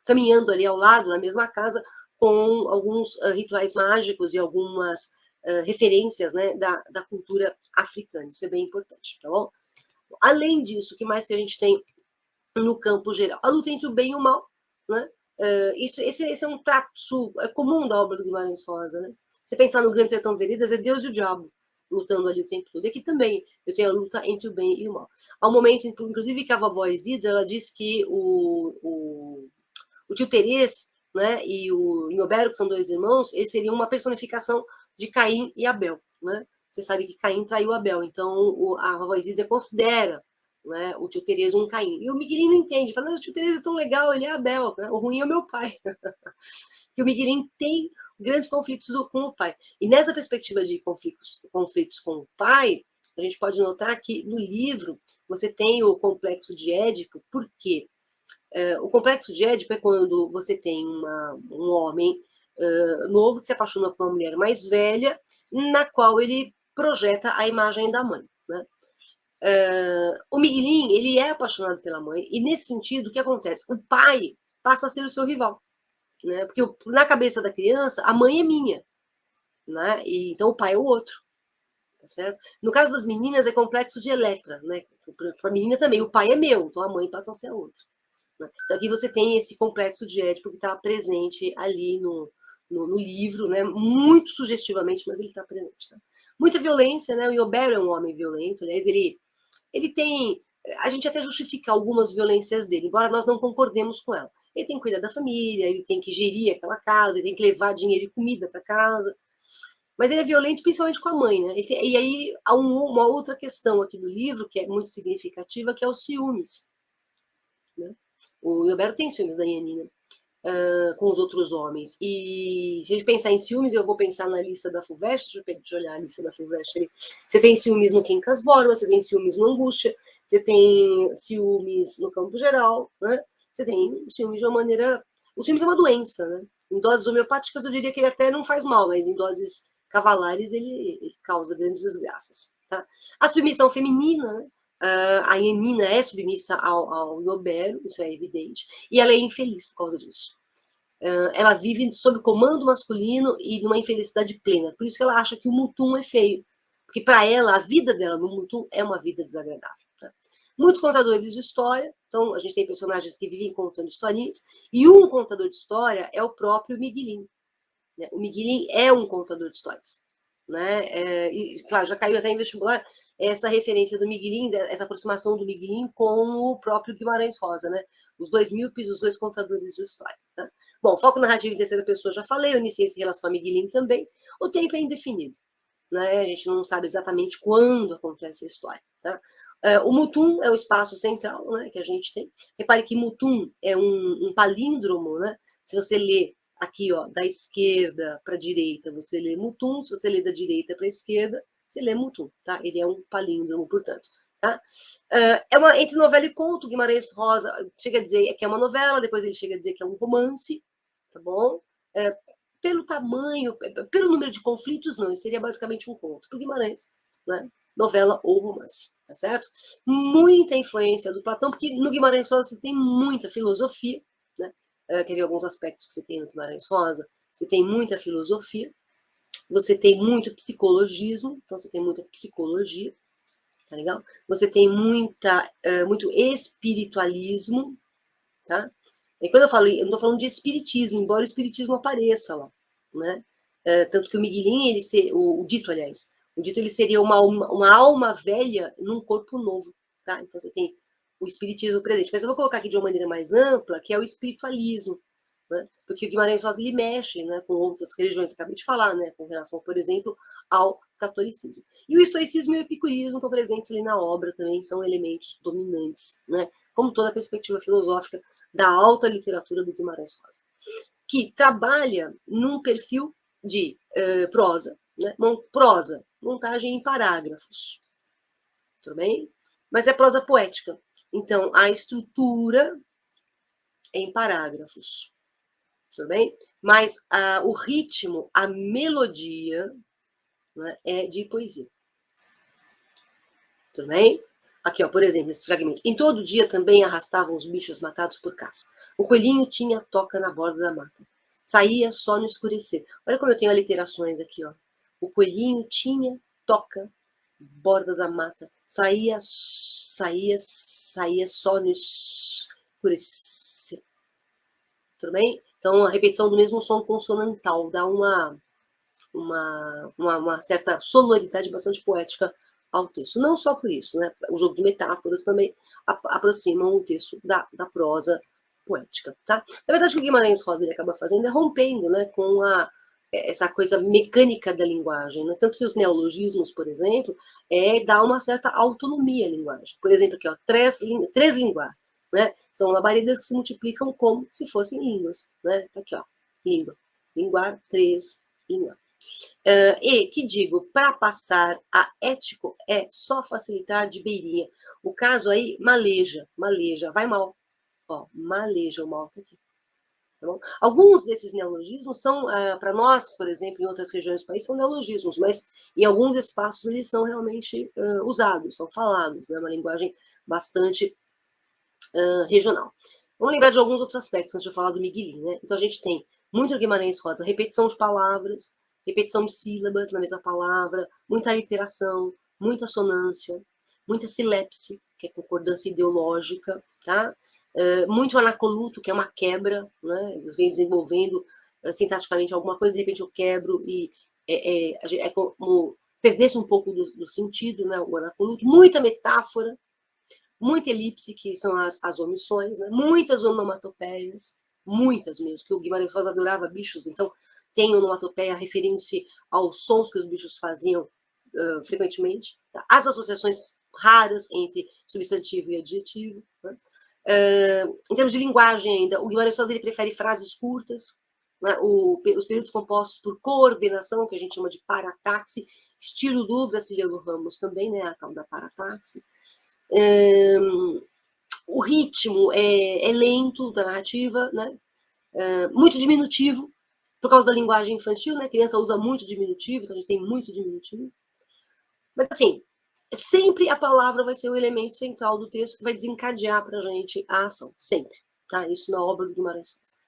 caminhando ali ao lado, na mesma casa, com alguns rituais mágicos e algumas referências, né, da cultura africana. Isso é bem importante, tá bom? Além disso, o que mais que a gente tem no campo geral? A luta entre o bem e o mal, né? Esse é um traço comum da obra do Guimarães Rosa, né? Você pensar no Grande Sertão Veredas, é Deus e o diabo lutando ali o tempo todo. E aqui também eu tenho a luta entre o bem e o mal. Há um momento, inclusive, que a vovó Isidra, ela diz que o tio Terês, né, e o Inhobero, que são dois irmãos, eles seriam uma personificação de Caim e Abel. Né? Você sabe que Caim traiu Abel, então a vovó Isidra considera, né, o tio Terês um Caim. E o Miguelin não entende, fala, o tio Terês é tão legal, ele é Abel, né? O ruim é o meu pai. Que o Miguelin tem grandes conflitos com o pai. E nessa perspectiva de conflitos com o pai, a gente pode notar que no livro você tem o complexo de Édipo, por quê? O complexo de Édipo é quando você tem um homem novo que se apaixona por uma mulher mais velha, na qual ele projeta a imagem da mãe. Né? O Miguelin, ele é apaixonado pela mãe, e nesse sentido, o que acontece? O pai passa a ser o seu rival. Né? Porque na cabeça da criança, a mãe é minha. Né? E, então o pai é o outro. Tá certo? No caso das meninas, é complexo de Eletra. Né? Para a menina também, o pai é meu, então a mãe passa a ser a outra. Né? Então aqui você tem esse complexo de Édipo que está presente ali no livro, né? Muito sugestivamente, mas ele está presente. Tá? Muita violência, né? O Iobero é um homem violento, aliás, ele tem. A gente até justifica algumas violências dele, embora nós não concordemos com ela. Ele tem que cuidar da família, ele tem que gerir aquela casa, ele tem que levar dinheiro e comida para casa. Mas ele é violento principalmente com a mãe, né? E aí há uma outra questão aqui do livro que é muito significativa, que é os ciúmes. Né? O Roberto tem ciúmes da Yanina com os outros homens. E se a gente pensar em ciúmes, eu vou pensar na lista da Fulvestre, deixa eu olhar a lista da Fulvestre. Você tem ciúmes no Quincas Borba, você tem ciúmes no Angústia, você tem ciúmes no Campo Geral, né? Você tem ciúmes de uma maneira... O ciúmes é uma doença, né? Em doses homeopáticas eu diria que ele até não faz mal, mas em doses cavalares ele causa grandes desgraças. Tá? A submissão feminina, né? A Yanina é submissa ao Iobero, isso é evidente, e ela é infeliz por causa disso. Ela vive sob comando masculino e numa infelicidade plena. Por isso que ela acha que o Mutum é feio. Porque para ela, a vida dela no Mutum é uma vida desagradável. Tá? Muitos contadores de história, então a gente tem personagens que vivem contando historinhas, e um contador de história é o próprio Miguelin. Né? O Miguelin é um contador de histórias. Né? E, claro, já caiu até em vestibular essa referência do Miguelin, essa aproximação do Miguelin com o próprio Guimarães Rosa, né? Os dois míopes, os dois contadores de história. Tá? Bom, foco narrativo em terceira pessoa, já falei, onisciência em relação a Miguelin também. O tempo é indefinido. né? A gente não sabe exatamente quando acontece a história, tá? O Mutum é o espaço central, né, que a gente tem. Repare que Mutum é um palíndromo, né? Se você lê aqui, ó, da esquerda para a direita, você lê Mutum. Se você lê da direita para a esquerda, você lê Mutum, tá? Ele é um palíndromo, portanto. Tá? Entre novela e conto, Guimarães Rosa chega a dizer que é uma novela, depois ele chega a dizer que é um romance, tá bom? Pelo tamanho, pelo número de conflitos, não, isso seria basicamente um conto. Para o Guimarães, né? Novela ou romance, tá certo? Muita influência do Platão, porque no Guimarães Rosa você tem muita filosofia, né? Quer ver alguns aspectos que você tem no Guimarães Rosa? Você tem muita filosofia, você tem muito psicologismo, então você tem muita psicologia, tá legal? Você tem muito espiritualismo, tá? E quando eu não estou falando de espiritismo, embora o espiritismo apareça lá, né? Tanto que o Miguelin, o Dito, aliás, o Dito ele seria uma alma velha num corpo novo, tá? Então você tem o espiritismo presente. Mas eu vou colocar aqui de uma maneira mais ampla, que é o espiritualismo, né? Porque o Guimarães Rosa ele mexe, né, com outras religiões, acabei de falar, né, com relação, por exemplo, ao catolicismo. E o estoicismo e o epicurismo estão presentes ali na obra também, são elementos dominantes, né? Como toda a perspectiva filosófica da alta literatura do Guimarães Rosa, que trabalha num perfil de prosa, né? Prosa, montagem em parágrafos, tudo bem? Mas é prosa poética. Então, a estrutura é em parágrafos, tudo bem? Mas o ritmo, a melodia, né, é de poesia. Tudo bem? Aqui, ó, por exemplo, esse fragmento. Em todo dia também arrastavam os bichos matados por caça. O coelhinho tinha toca na borda da mata. Saía só no escurecer. Olha como eu tenho aliterações aqui, ó. O coelhinho tinha toca, borda da mata. Saía só no escurecer. Tudo bem? Então, a repetição do mesmo som consonantal dá uma certa sonoridade bastante poética ao texto. Não só por isso, né? O jogo de metáforas também aproximam o texto da prosa poética, tá? Na verdade, o que o Guimarães Rosa ele acaba fazendo é rompendo, né, com essa coisa mecânica da linguagem, né? Tanto que os neologismos, por exemplo, dá uma certa autonomia à linguagem. Por exemplo, aqui, ó, três línguas, né? São labaredas que se multiplicam como se fossem línguas, né? Tá aqui, ó, língua, linguar, três, língua. E que digo, para passar a ético é só facilitar de beirinha. O caso aí, maleja, vai mal. Ó, maleja, o mal tá aqui. Tá bom? Alguns desses neologismos são, para nós, por exemplo, em outras regiões do país, são neologismos, mas em alguns espaços eles são realmente usados, são falados, né? Uma linguagem bastante regional. Vamos lembrar de alguns outros aspectos antes de eu falar do Miguelin, né? Então a gente tem muito Guimarães Rosa, repetição de palavras, repetição de sílabas na mesma palavra, muita aliteração, muita assonância, muita silepse, que é concordância ideológica, tá? Muito anacoluto, que é uma quebra, né? Eu venho desenvolvendo sintaticamente alguma coisa, de repente eu quebro e é como perdesse um pouco do sentido, né? O anacoluto, muita metáfora, muita elipse, que são as omissões, né? Muitas onomatopeias, muitas mesmo, que o Guimarães Rosa adorava bichos, então tem onomatopeia referindo-se aos sons que os bichos faziam frequentemente, tá? As associações raras entre substantivo e adjetivo, né? Em termos de linguagem ainda, o Guimarães Rosa ele prefere frases curtas, né? Os períodos compostos por coordenação, que a gente chama de parataxe, estilo do Graciliano Ramos também, né? A tal da parataxe. O ritmo é lento da narrativa, né? Muito diminutivo, por causa da linguagem infantil, né? A criança usa muito diminutivo, então a gente tem muito diminutivo. Mas, assim, sempre a palavra vai ser o elemento central do texto que vai desencadear para a gente a ação, sempre. Tá? Isso na obra do Guimarães Rosa.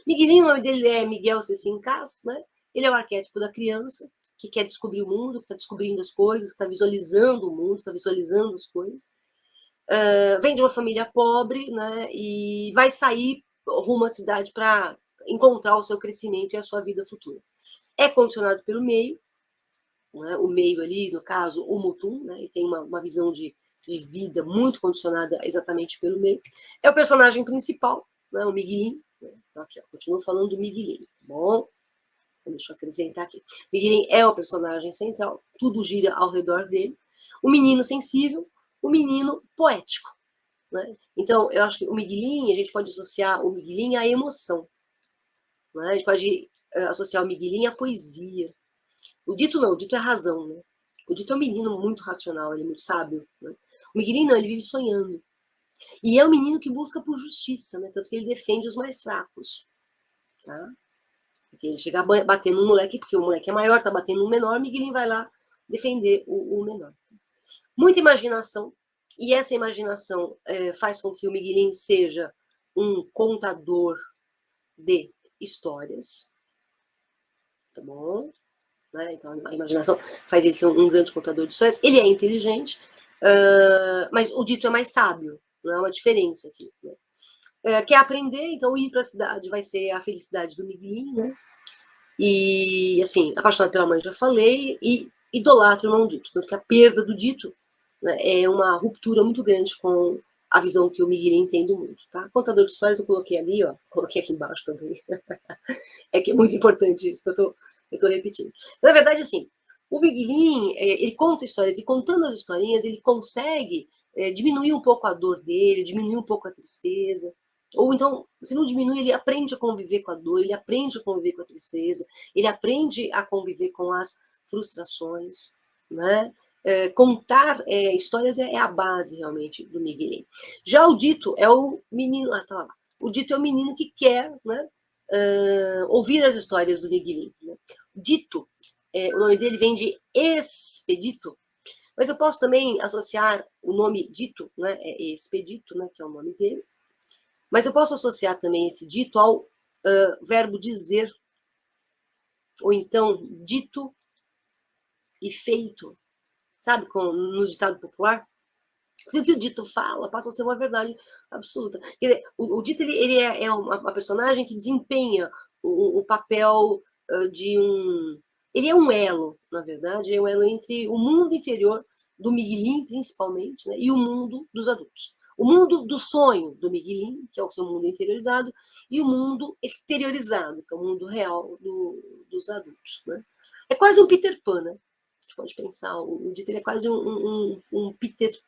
Miguelinho, o nome dele é Miguel Cecincás, né? Ele é o arquétipo da criança que quer descobrir o mundo, que está descobrindo as coisas, que está visualizando o mundo, está visualizando as coisas. Vem de uma família pobre, né, e vai sair rumo à cidade para encontrar o seu crescimento e a sua vida futura. É condicionado pelo meio, né, o meio ali, no caso, o Mutum, né, ele tem uma visão de vida muito condicionada exatamente pelo meio. É o personagem principal, né, o Miguelin. Né, então aqui, ó, continuo falando do Miguelin, tá bom? Deixa eu acrescentar aqui. Miguelin é o personagem central, tudo gira ao redor dele. O menino sensível, o menino poético. Né? Então, eu acho que o Miguelin, a gente pode associar o Miguelin à emoção. Né? A gente pode associar o Miguelin à poesia. O Dito não, o Dito é razão. Né? O Dito é um menino muito racional, ele é muito sábio. Né? O Miguelin não, ele vive sonhando. E é um menino que busca por justiça, né? Tanto que ele defende os mais fracos. Tá? Porque ele chega batendo no moleque, porque o moleque é maior, tá batendo no menor, Miguelin vai lá defender o menor. Muita imaginação, e essa imaginação faz com que o Miguelin seja um contador de histórias, tá bom? Né? Então, a imaginação faz ele ser um grande contador de histórias. Ele é inteligente, mas o Dito é mais sábio, não é uma diferença aqui. Né? Quer aprender, então ir para a cidade vai ser a felicidade do Miguelin, né? E, assim, apaixonado pela mãe, já falei, e idolatra o irmão Dito. Tanto que a perda do Dito, né, é uma ruptura muito grande com a visão que o Miguelin tem do mundo. Tá? Contador de histórias eu coloquei ali, ó, coloquei aqui embaixo também. É que é muito importante isso que eu tô repetindo. Na verdade, assim, o Miguelin, ele conta histórias, e contando as historinhas, ele consegue diminuir um pouco a dor dele, diminuir um pouco a tristeza. Ou então, se não diminui, ele aprende a conviver com a dor, ele aprende a conviver com a tristeza, ele aprende a conviver com as frustrações, né? Contar histórias é a base, realmente, do Miguelin. Já o Dito é o menino... Ah, tá lá. O Dito é o menino que quer, né, ouvir as histórias do Miguelin. Né? Dito, o nome dele vem de Expedito, mas eu posso também associar o nome Dito, né, Expedito, né, que é o nome dele, mas eu posso associar também esse dito ao verbo dizer, ou então dito e feito, sabe, no ditado popular? Porque o que o dito fala passa a ser uma verdade absoluta. Quer dizer, o dito ele é uma personagem que desempenha o papel de um... Ele é um elo, na verdade, é um elo entre o mundo interior do Miguelin, principalmente, né, e o mundo dos adultos. O mundo do sonho do Miguelin, que é o seu mundo interiorizado, e o mundo exteriorizado, que é o mundo real dos adultos. Né? É quase um Peter Pan, né? A gente pode pensar, o dito ele é quase um Peter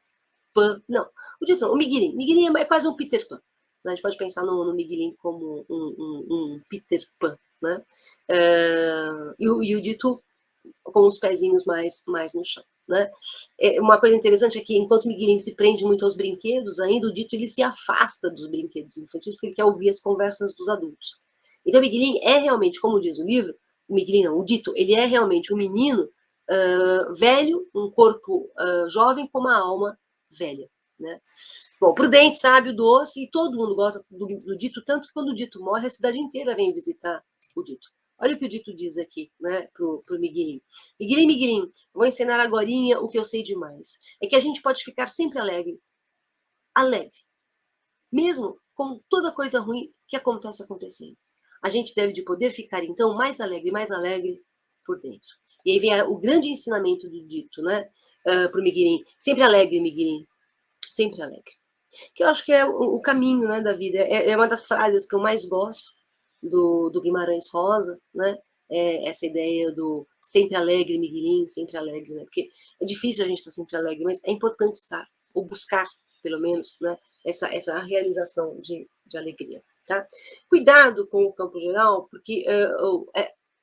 Pan. Não, o dito não, o Miguelin. Miguelin é quase um Peter Pan. Né? A gente pode pensar no Miguelin como um Peter Pan. Né? E o dito com os pezinhos mais no chão. Né? Uma coisa interessante é que, enquanto o Miguelin se prende muito aos brinquedos, ainda o dito ele se afasta dos brinquedos infantis, porque ele quer ouvir as conversas dos adultos. Então, o Miguelin é realmente, como diz o livro, o Miguelin não, o dito, ele é realmente um menino velho, um corpo jovem com uma alma velha. Né? Bom, prudente, sábio, doce, e todo mundo gosta do dito, tanto que quando o dito morre, a cidade inteira vem visitar o dito. Olha o que o dito diz aqui, né, pro Miguelin. Miguelin, vou ensinar agorinha o que eu sei demais. É que a gente pode ficar sempre alegre. Alegre. Mesmo com toda coisa ruim que acontece acontecendo. A gente deve de poder ficar, então, mais alegre por dentro. E aí vem o grande ensinamento do dito, né, pro Miguelin. Sempre alegre, Miguelin. Sempre alegre. Que eu acho que é o caminho, né, da vida. É uma das frases que eu mais gosto do Guimarães Rosa, né? Essa ideia do sempre alegre, Miguelin, sempre alegre, né? Porque é difícil a gente estar sempre alegre, mas é importante estar, ou buscar, pelo menos, né? Essa realização de alegria, tá? Cuidado com o campo geral, porque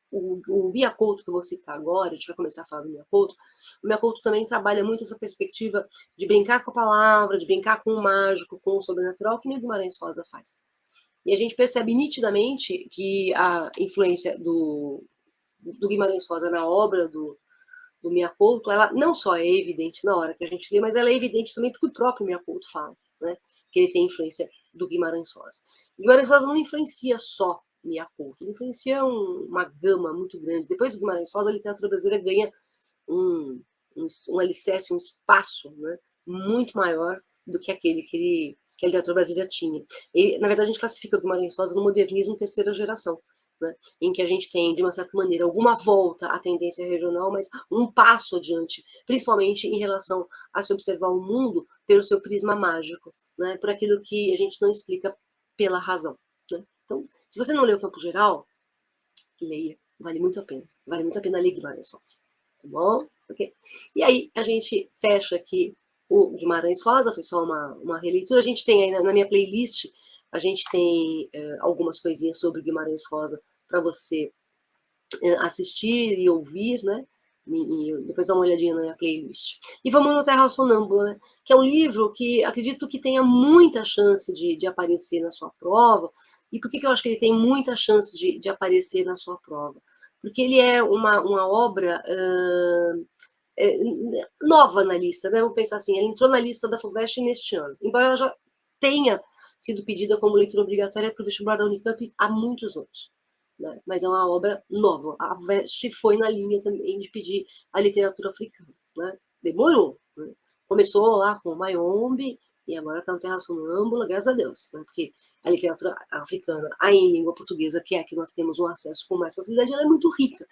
o Mia Couto que eu vou citar agora, a gente vai começar a falar do Mia Couto, o Mia Couto também trabalha muito essa perspectiva de brincar com a palavra, de brincar com o mágico, com o sobrenatural, que nem o Guimarães Rosa faz. E a gente percebe nitidamente que a influência do Guimarães Rosa na obra do Mia Couto, ela não só é evidente na hora que a gente lê, mas ela é evidente também porque o próprio Mia Couto fala, né? Que ele tem influência do Guimarães Rosa. O Guimarães Rosa não influencia só Mia Couto, ele influencia uma gama muito grande. Depois do Guimarães Rosa, a literatura brasileira ganha um alicerce, um espaço, né, muito maior do que aquele que a literatura brasileira tinha. E, na verdade, a gente classifica o Guimarães Rosa no modernismo terceira geração, né, em que a gente tem, de uma certa maneira, alguma volta à tendência regional, mas um passo adiante, principalmente em relação a se observar o mundo pelo seu prisma mágico, né, por aquilo que a gente não explica pela razão. Né? Então, se você não leu o Campo Geral, leia. Vale muito a pena ler Guimarães Rosa, tá bom? Okay? E aí a gente fecha aqui o Guimarães Rosa, foi só uma releitura. A gente tem aí na minha playlist, a gente tem algumas coisinhas sobre Guimarães Rosa para você assistir e ouvir, né? E depois dá uma olhadinha na minha playlist. E vamos no Terra Sonâmbula, né? Que é um livro que acredito que tenha muita chance de aparecer na sua prova. E por que eu acho que ele tem muita chance de aparecer na sua prova? Porque ele é uma obra nova na lista, né? Vamos pensar assim, ela entrou na lista da FUVEST neste ano, embora ela já tenha sido pedida como leitura obrigatória para o vestibular da Unicamp há muitos anos. Né? Mas é uma obra nova. A FUVEST foi na linha também de pedir a literatura africana. Né? Demorou. Né? Começou lá com o Mayombe e agora está no Terra Sonâmbula, graças a Deus. Né? Porque a literatura africana, em língua portuguesa, que é a que nós temos um acesso com mais facilidade, ela é muito rica.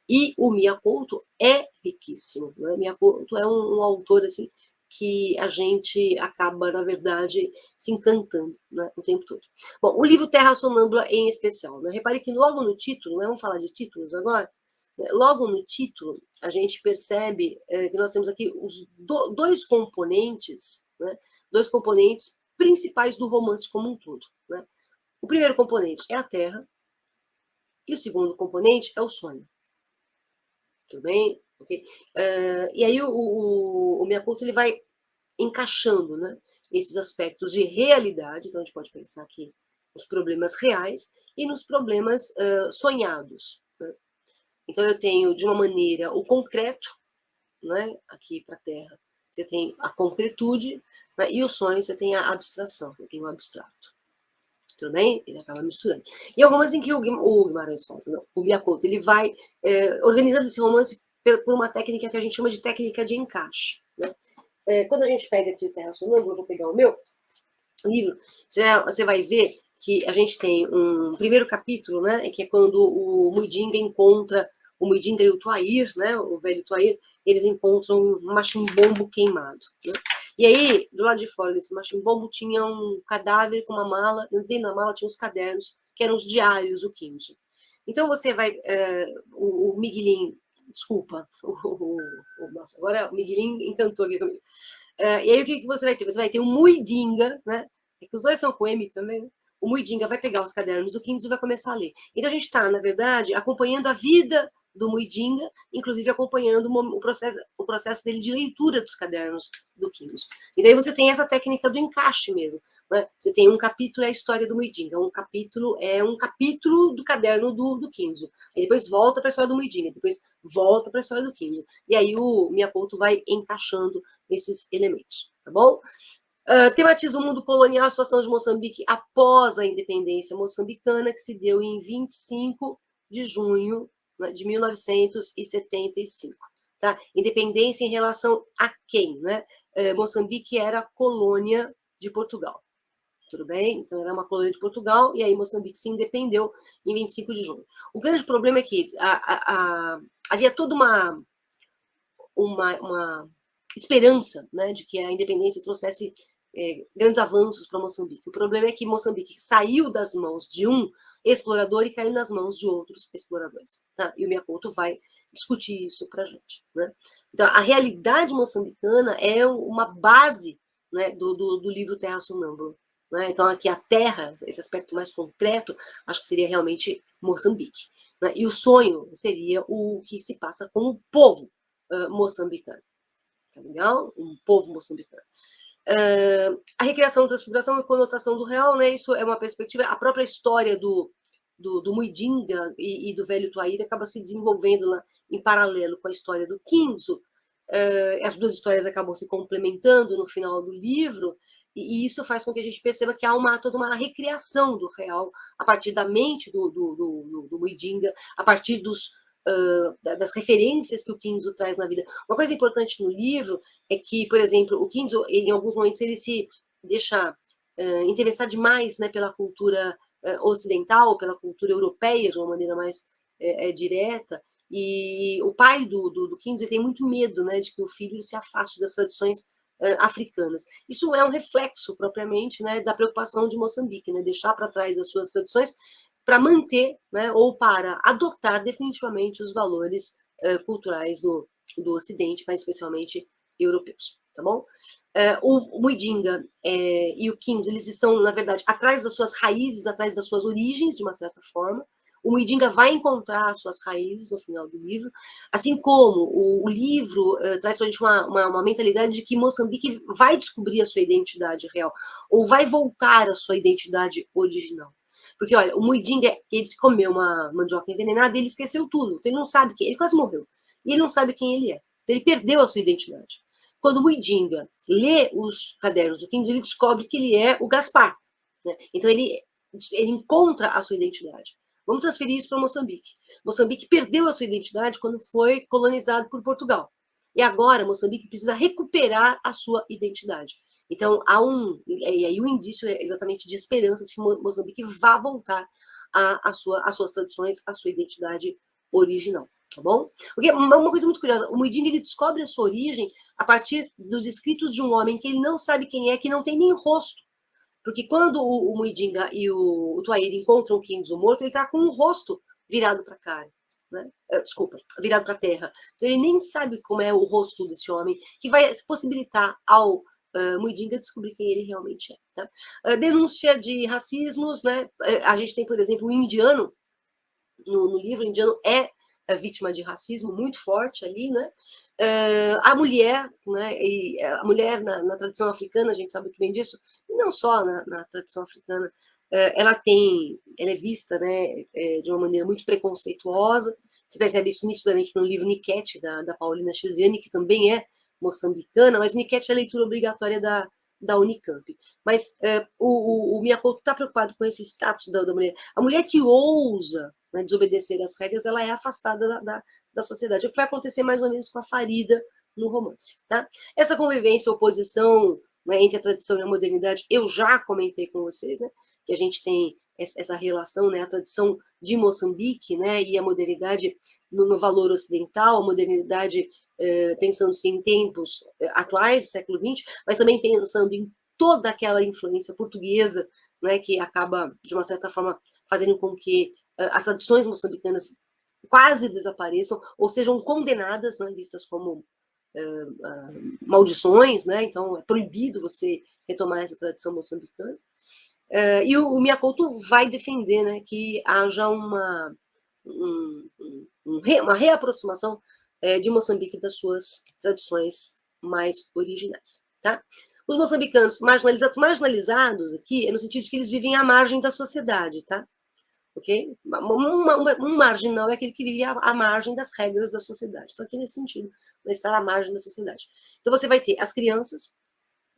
E o Mia Couto é riquíssimo. Né? Mia Couto é um autor assim, que a gente acaba, na verdade, se encantando, né, o tempo todo. Bom, o livro Terra Sonâmbula em especial. Né? Repare que logo no título, né, vamos falar de títulos agora, né, logo no título a gente percebe que nós temos aqui os dois componentes, né, dois componentes principais do romance como um todo. Né? O primeiro componente é a terra e o segundo componente é o sonho. Tudo bem? Okay? E aí o Miyakoto ele vai encaixando, né, esses aspectos de realidade, então a gente pode pensar aqui nos problemas reais e nos problemas sonhados. Né? Então eu tenho, de uma maneira, o concreto, né, aqui para a Terra, você tem a concretude, né, e o sonho você tem a abstração, você tem o abstrato. Tudo bem? Ele acaba misturando. E é um romance em que o Guimarães Rosa, não, o Miyakoto, ele vai organizando esse romance por uma técnica que a gente chama de técnica de encaixe. Né? Quando a gente pega aqui o Terra Sonâmbula, eu vou pegar o meu livro, você vai ver que a gente tem um primeiro capítulo, né, que é quando o Muidinga encontra, o Muidinga e o Tuair, né, o velho Tuair, eles encontram um machimbombo queimado. Né? E aí, do lado de fora desse machimbombo, tinha um cadáver com uma mala, dentro da mala tinha uns cadernos, que eram os diários do Quinzo. Então você vai, o Miguelin, desculpa, nossa, agora o Miguelin encantou aqui comigo. E aí o que você vai ter? Você vai ter o Muidinga, né? É que os dois são com M também, né? O Muidinga vai pegar os cadernos do Quinzo e vai começar a ler. Então a gente está, na verdade, acompanhando a vida do Muidinga, inclusive acompanhando o processo dele de leitura dos cadernos do Quinzo. E daí você tem essa técnica do encaixe mesmo. Né? Você tem um capítulo é a história do Muidinga, um capítulo é um capítulo do caderno do Quinzo. Aí depois volta para a história do Muidinga, depois volta para a história do Quinzo. E aí o Miyakoto vai encaixando esses elementos, tá bom? Tematiza o mundo colonial, a situação de Moçambique após a independência moçambicana, que se deu em 25 de junho de 1975. Tá? Independência em relação a quem? Né? Moçambique era colônia de Portugal. Tudo bem? Então, era uma colônia de Portugal, e aí Moçambique se independeu em 25 de junho. O grande problema é que havia toda uma esperança, né, de que a independência trouxesse grandes avanços para Moçambique. O problema é que Moçambique saiu das mãos de um explorador e caiu nas mãos de outros exploradores. Tá? E o Miyakoto vai discutir isso para a gente. Né? Então, a realidade moçambicana é uma base, né, do livro Terra Sonâmbula. Né? Então, aqui a terra, esse aspecto mais concreto, acho que seria realmente Moçambique. Né? E o sonho seria o que se passa com o povo moçambicano. Tá legal? Um povo moçambicano. A recriação, transfiguração e conotação do real, né? Isso é uma perspectiva. A própria história do Muidinga e do velho Tuaíra acaba se desenvolvendo lá em paralelo com a história do Quinzo. As duas histórias acabam se complementando no final do livro, e isso faz com que a gente perceba que há toda uma recriação do real a partir da mente do Muidinga, a partir das referências que o Quinzo traz na vida. Uma coisa importante no livro é que, por exemplo, o Quinzo, em alguns momentos, ele se deixa interessar demais, né, pela cultura ocidental, pela cultura europeia, de uma maneira mais direta, e o pai do Quinzo tem muito medo, né, de que o filho se afaste das tradições africanas. Isso é um reflexo, propriamente, né, da preocupação de Moçambique, né, deixar para trás as suas tradições para manter, né, ou para adotar definitivamente os valores culturais do Ocidente, mas especialmente europeus, tá bom? O Muidinga e o Kingos, eles estão, na verdade, atrás das suas raízes, atrás das suas origens, de uma certa forma. O Muidinga vai encontrar as suas raízes no final do livro, assim como o livro traz para a gente uma mentalidade de que Moçambique vai descobrir a sua identidade real, ou vai voltar à sua identidade original. Porque, olha, o Muidinga, ele comeu uma mandioca envenenada e ele esqueceu tudo. Então ele não sabe quem, ele quase morreu. E ele não sabe quem ele é. Então ele perdeu a sua identidade. Quando o Muidinga lê os cadernos do Kingos, ele descobre que ele é o Gaspar. Né? Então ele encontra a sua identidade. Vamos transferir isso para Moçambique. Moçambique perdeu a sua identidade quando foi colonizado por Portugal. E agora Moçambique precisa recuperar a sua identidade. Então, e aí o indício é exatamente de esperança de que Moçambique vá voltar às suas tradições, à sua identidade original, tá bom? Porque uma coisa muito curiosa, o Muidinga, ele descobre a sua origem a partir dos escritos de um homem que ele não sabe quem é, que não tem nem rosto. Porque quando o Muidinga e o Tuaíra encontram o Kingos, o morto, ele está com o rosto virado para a cara. Né? Desculpa, virado para a terra. Então ele nem sabe como é o rosto desse homem, que vai possibilitar ao Muidinga descobrir quem ele realmente é. Tá? Denúncia de racismos, né? A gente tem, por exemplo, o indiano, no livro, o indiano é vítima de racismo muito forte ali, né? A mulher, né? E a mulher na tradição africana, a gente sabe muito bem disso, e não só na tradição africana, ela é vista, né, de uma maneira muito preconceituosa. Você percebe isso nitidamente no livro Niket, da Paulina Chiziane, que também é moçambicana, mas Niket é a leitura obrigatória da Unicamp. Mas o Miyakoto está preocupado com esse status da mulher. A mulher que ousa, né, desobedecer às regras, ela é afastada da sociedade. É o que vai acontecer mais ou menos com a Farida no romance. Tá? Essa convivência, oposição, né, entre a tradição e a modernidade, eu já comentei com vocês, né, que a gente tem essa relação, né, a tradição de Moçambique, né, e a modernidade no valor ocidental, a modernidade pensando-se em tempos atuais, século XX, mas também pensando em toda aquela influência portuguesa, né, que acaba, de uma certa forma, fazendo com que as tradições moçambicanas quase desapareçam ou sejam condenadas, né, vistas como maldições, né? Então é proibido você retomar essa tradição moçambicana. E o Miyakoto vai defender, né, que haja uma reaproximação de Moçambique das suas tradições mais originais. Tá? Os moçambicanos marginalizados aqui é no sentido de que eles vivem à margem da sociedade, tá? Ok? Um marginal é aquele que vive à margem das regras da sociedade. Então, aqui nesse sentido, vai estar à margem da sociedade. Então, você vai ter as crianças,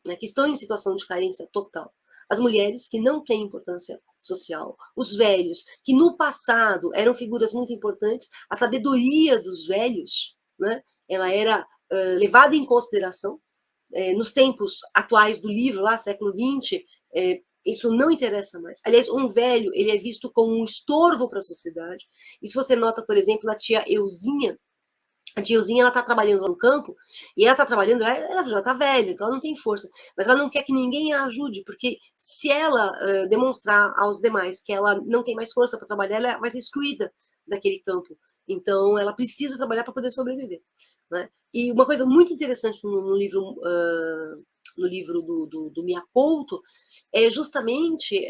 né, que estão em situação de carência total, as mulheres que não têm importância social, os velhos, que no passado eram figuras muito importantes, a sabedoria dos velhos, né, ela era levada em consideração. Nos tempos atuais do livro, lá, século XX, isso não interessa mais. Aliás, um velho, ele é visto como um estorvo para a sociedade. E se você nota, por exemplo, a tia Euzinha, ela está trabalhando no campo, e ela está trabalhando, ela já está velha, então ela não tem força, mas ela não quer que ninguém a ajude, porque se ela demonstrar aos demais que ela não tem mais força para trabalhar, ela vai ser excluída daquele campo. Então, ela precisa trabalhar para poder sobreviver. Né? E uma coisa muito interessante no livro do Miyakoto é justamente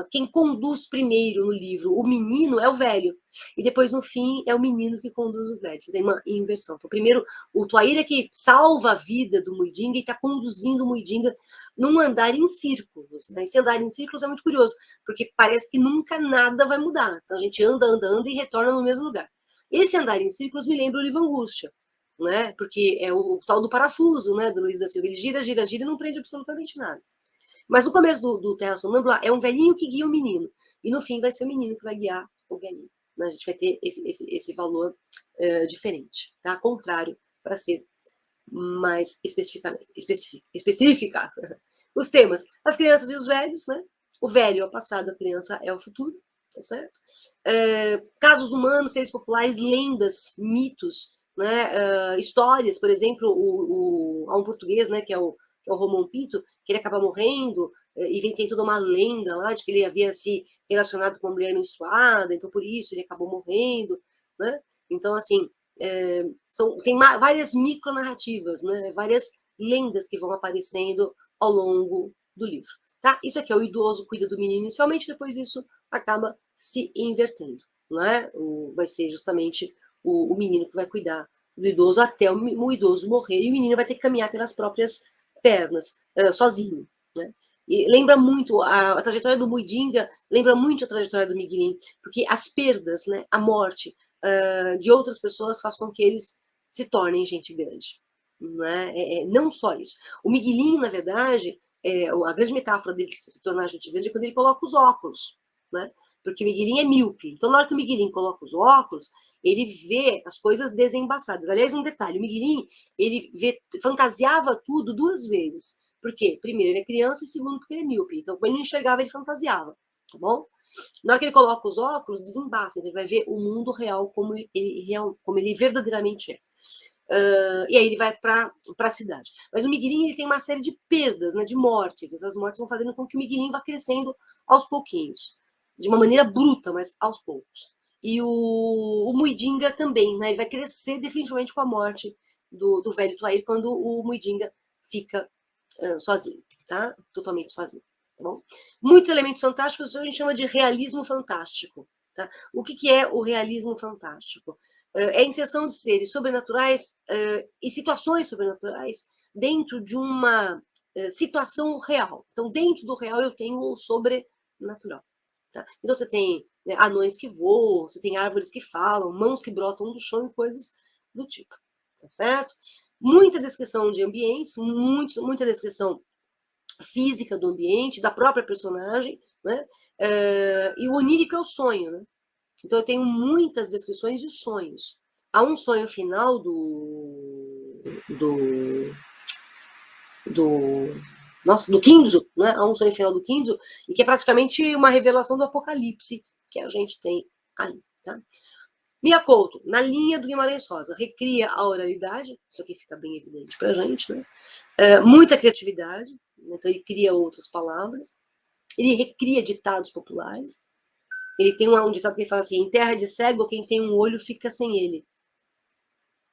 quem conduz primeiro no livro o menino é o velho, e depois no fim é o menino que conduz os velhos. Tem uma inversão. Então, primeiro o Tuaíra que salva a vida do Muidinga e está conduzindo o Muidinga num andar em círculos. Né? Esse andar em círculos é muito curioso, porque parece que nunca nada vai mudar. Então a gente anda e retorna no mesmo lugar. Esse andar em círculos me lembra o livro Angústia, né? Porque é o tal do parafuso, né, do Luiz da Silva. Ele gira e não prende absolutamente nada. Mas no começo do Terra Sonâmbula é um velhinho que guia o menino. E no fim vai ser o menino que vai guiar o velhinho. Né? A gente vai ter esse valor diferente, tá? Contrário, para ser mais específica. Os temas, as crianças e os velhos, né? O velho é o passado, a criança é o futuro, tá certo? Casos humanos, seres populares, lendas, mitos, né? Histórias, por exemplo, há um português, né, que é o que é o Romão Pinto, que ele acaba morrendo, e tem toda uma lenda lá de que ele havia se relacionado com uma mulher menstruada, então por isso ele acabou morrendo, né? Então, assim, tem várias micronarrativas, né? Várias lendas que vão aparecendo ao longo do livro. Tá? Isso aqui é o idoso cuida do menino inicialmente, depois isso acaba se invertendo. Né? Vai ser justamente o menino que vai cuidar do idoso até o idoso morrer, e o menino vai ter que caminhar pelas próprias pernas, sozinho. Né? E lembra muito, a trajetória do Muidinga lembra muito a trajetória do Miguelin, porque as perdas, né, a morte de outras pessoas faz com que eles se tornem gente grande. Né? Não só isso. O Miguelin, na verdade, a grande metáfora dele se tornar gente grande é quando ele coloca os óculos, né? Porque o Miguelin é míope. Então, na hora que o Miguelin coloca os óculos, ele vê as coisas desembaçadas. Aliás, um detalhe, o Miguelin, ele fantasiava tudo 2 vezes. Por quê? Primeiro, ele é criança, e segundo, porque ele é míope. Então, quando ele enxergava, ele fantasiava, tá bom? Na hora que ele coloca os óculos, desembaça, ele vai ver o mundo real como ele verdadeiramente é. E aí ele vai para a cidade. Mas o Miguelin, ele tem uma série de perdas, né, de mortes. Essas mortes vão fazendo com que o Miguelin vá crescendo aos pouquinhos, de uma maneira bruta, mas aos poucos. E o Muidinga também, né, ele vai crescer definitivamente com a morte do velho Tuair, quando o Muidinga fica sozinho, tá? Totalmente sozinho. Tá bom? Muitos elementos fantásticos a gente chama de realismo fantástico. Tá? O que é o realismo fantástico? É a inserção de seres sobrenaturais e situações sobrenaturais dentro de uma situação real. Então, dentro do real, eu tenho o sobrenatural. Tá? Então, você tem, né, anões que voam, você tem árvores que falam, mãos que brotam do chão e coisas do tipo. Tá certo? Muita descrição de ambientes, muita descrição física do ambiente, da própria personagem, né? E o onírico é o sonho, né? Então eu tenho muitas descrições de sonhos. Há um sonho final do Kinzo, né? Há um sonho final do Kinzo, e que é praticamente uma revelação do Apocalipse que a gente tem ali, tá? Mia Couto, na linha do Guimarães Rosa, recria a oralidade, isso aqui fica bem evidente para a gente, né? Muita criatividade, então ele cria outras palavras, ele recria ditados populares, ele tem um ditado que ele fala assim: em terra de cego, quem tem um olho fica sem ele.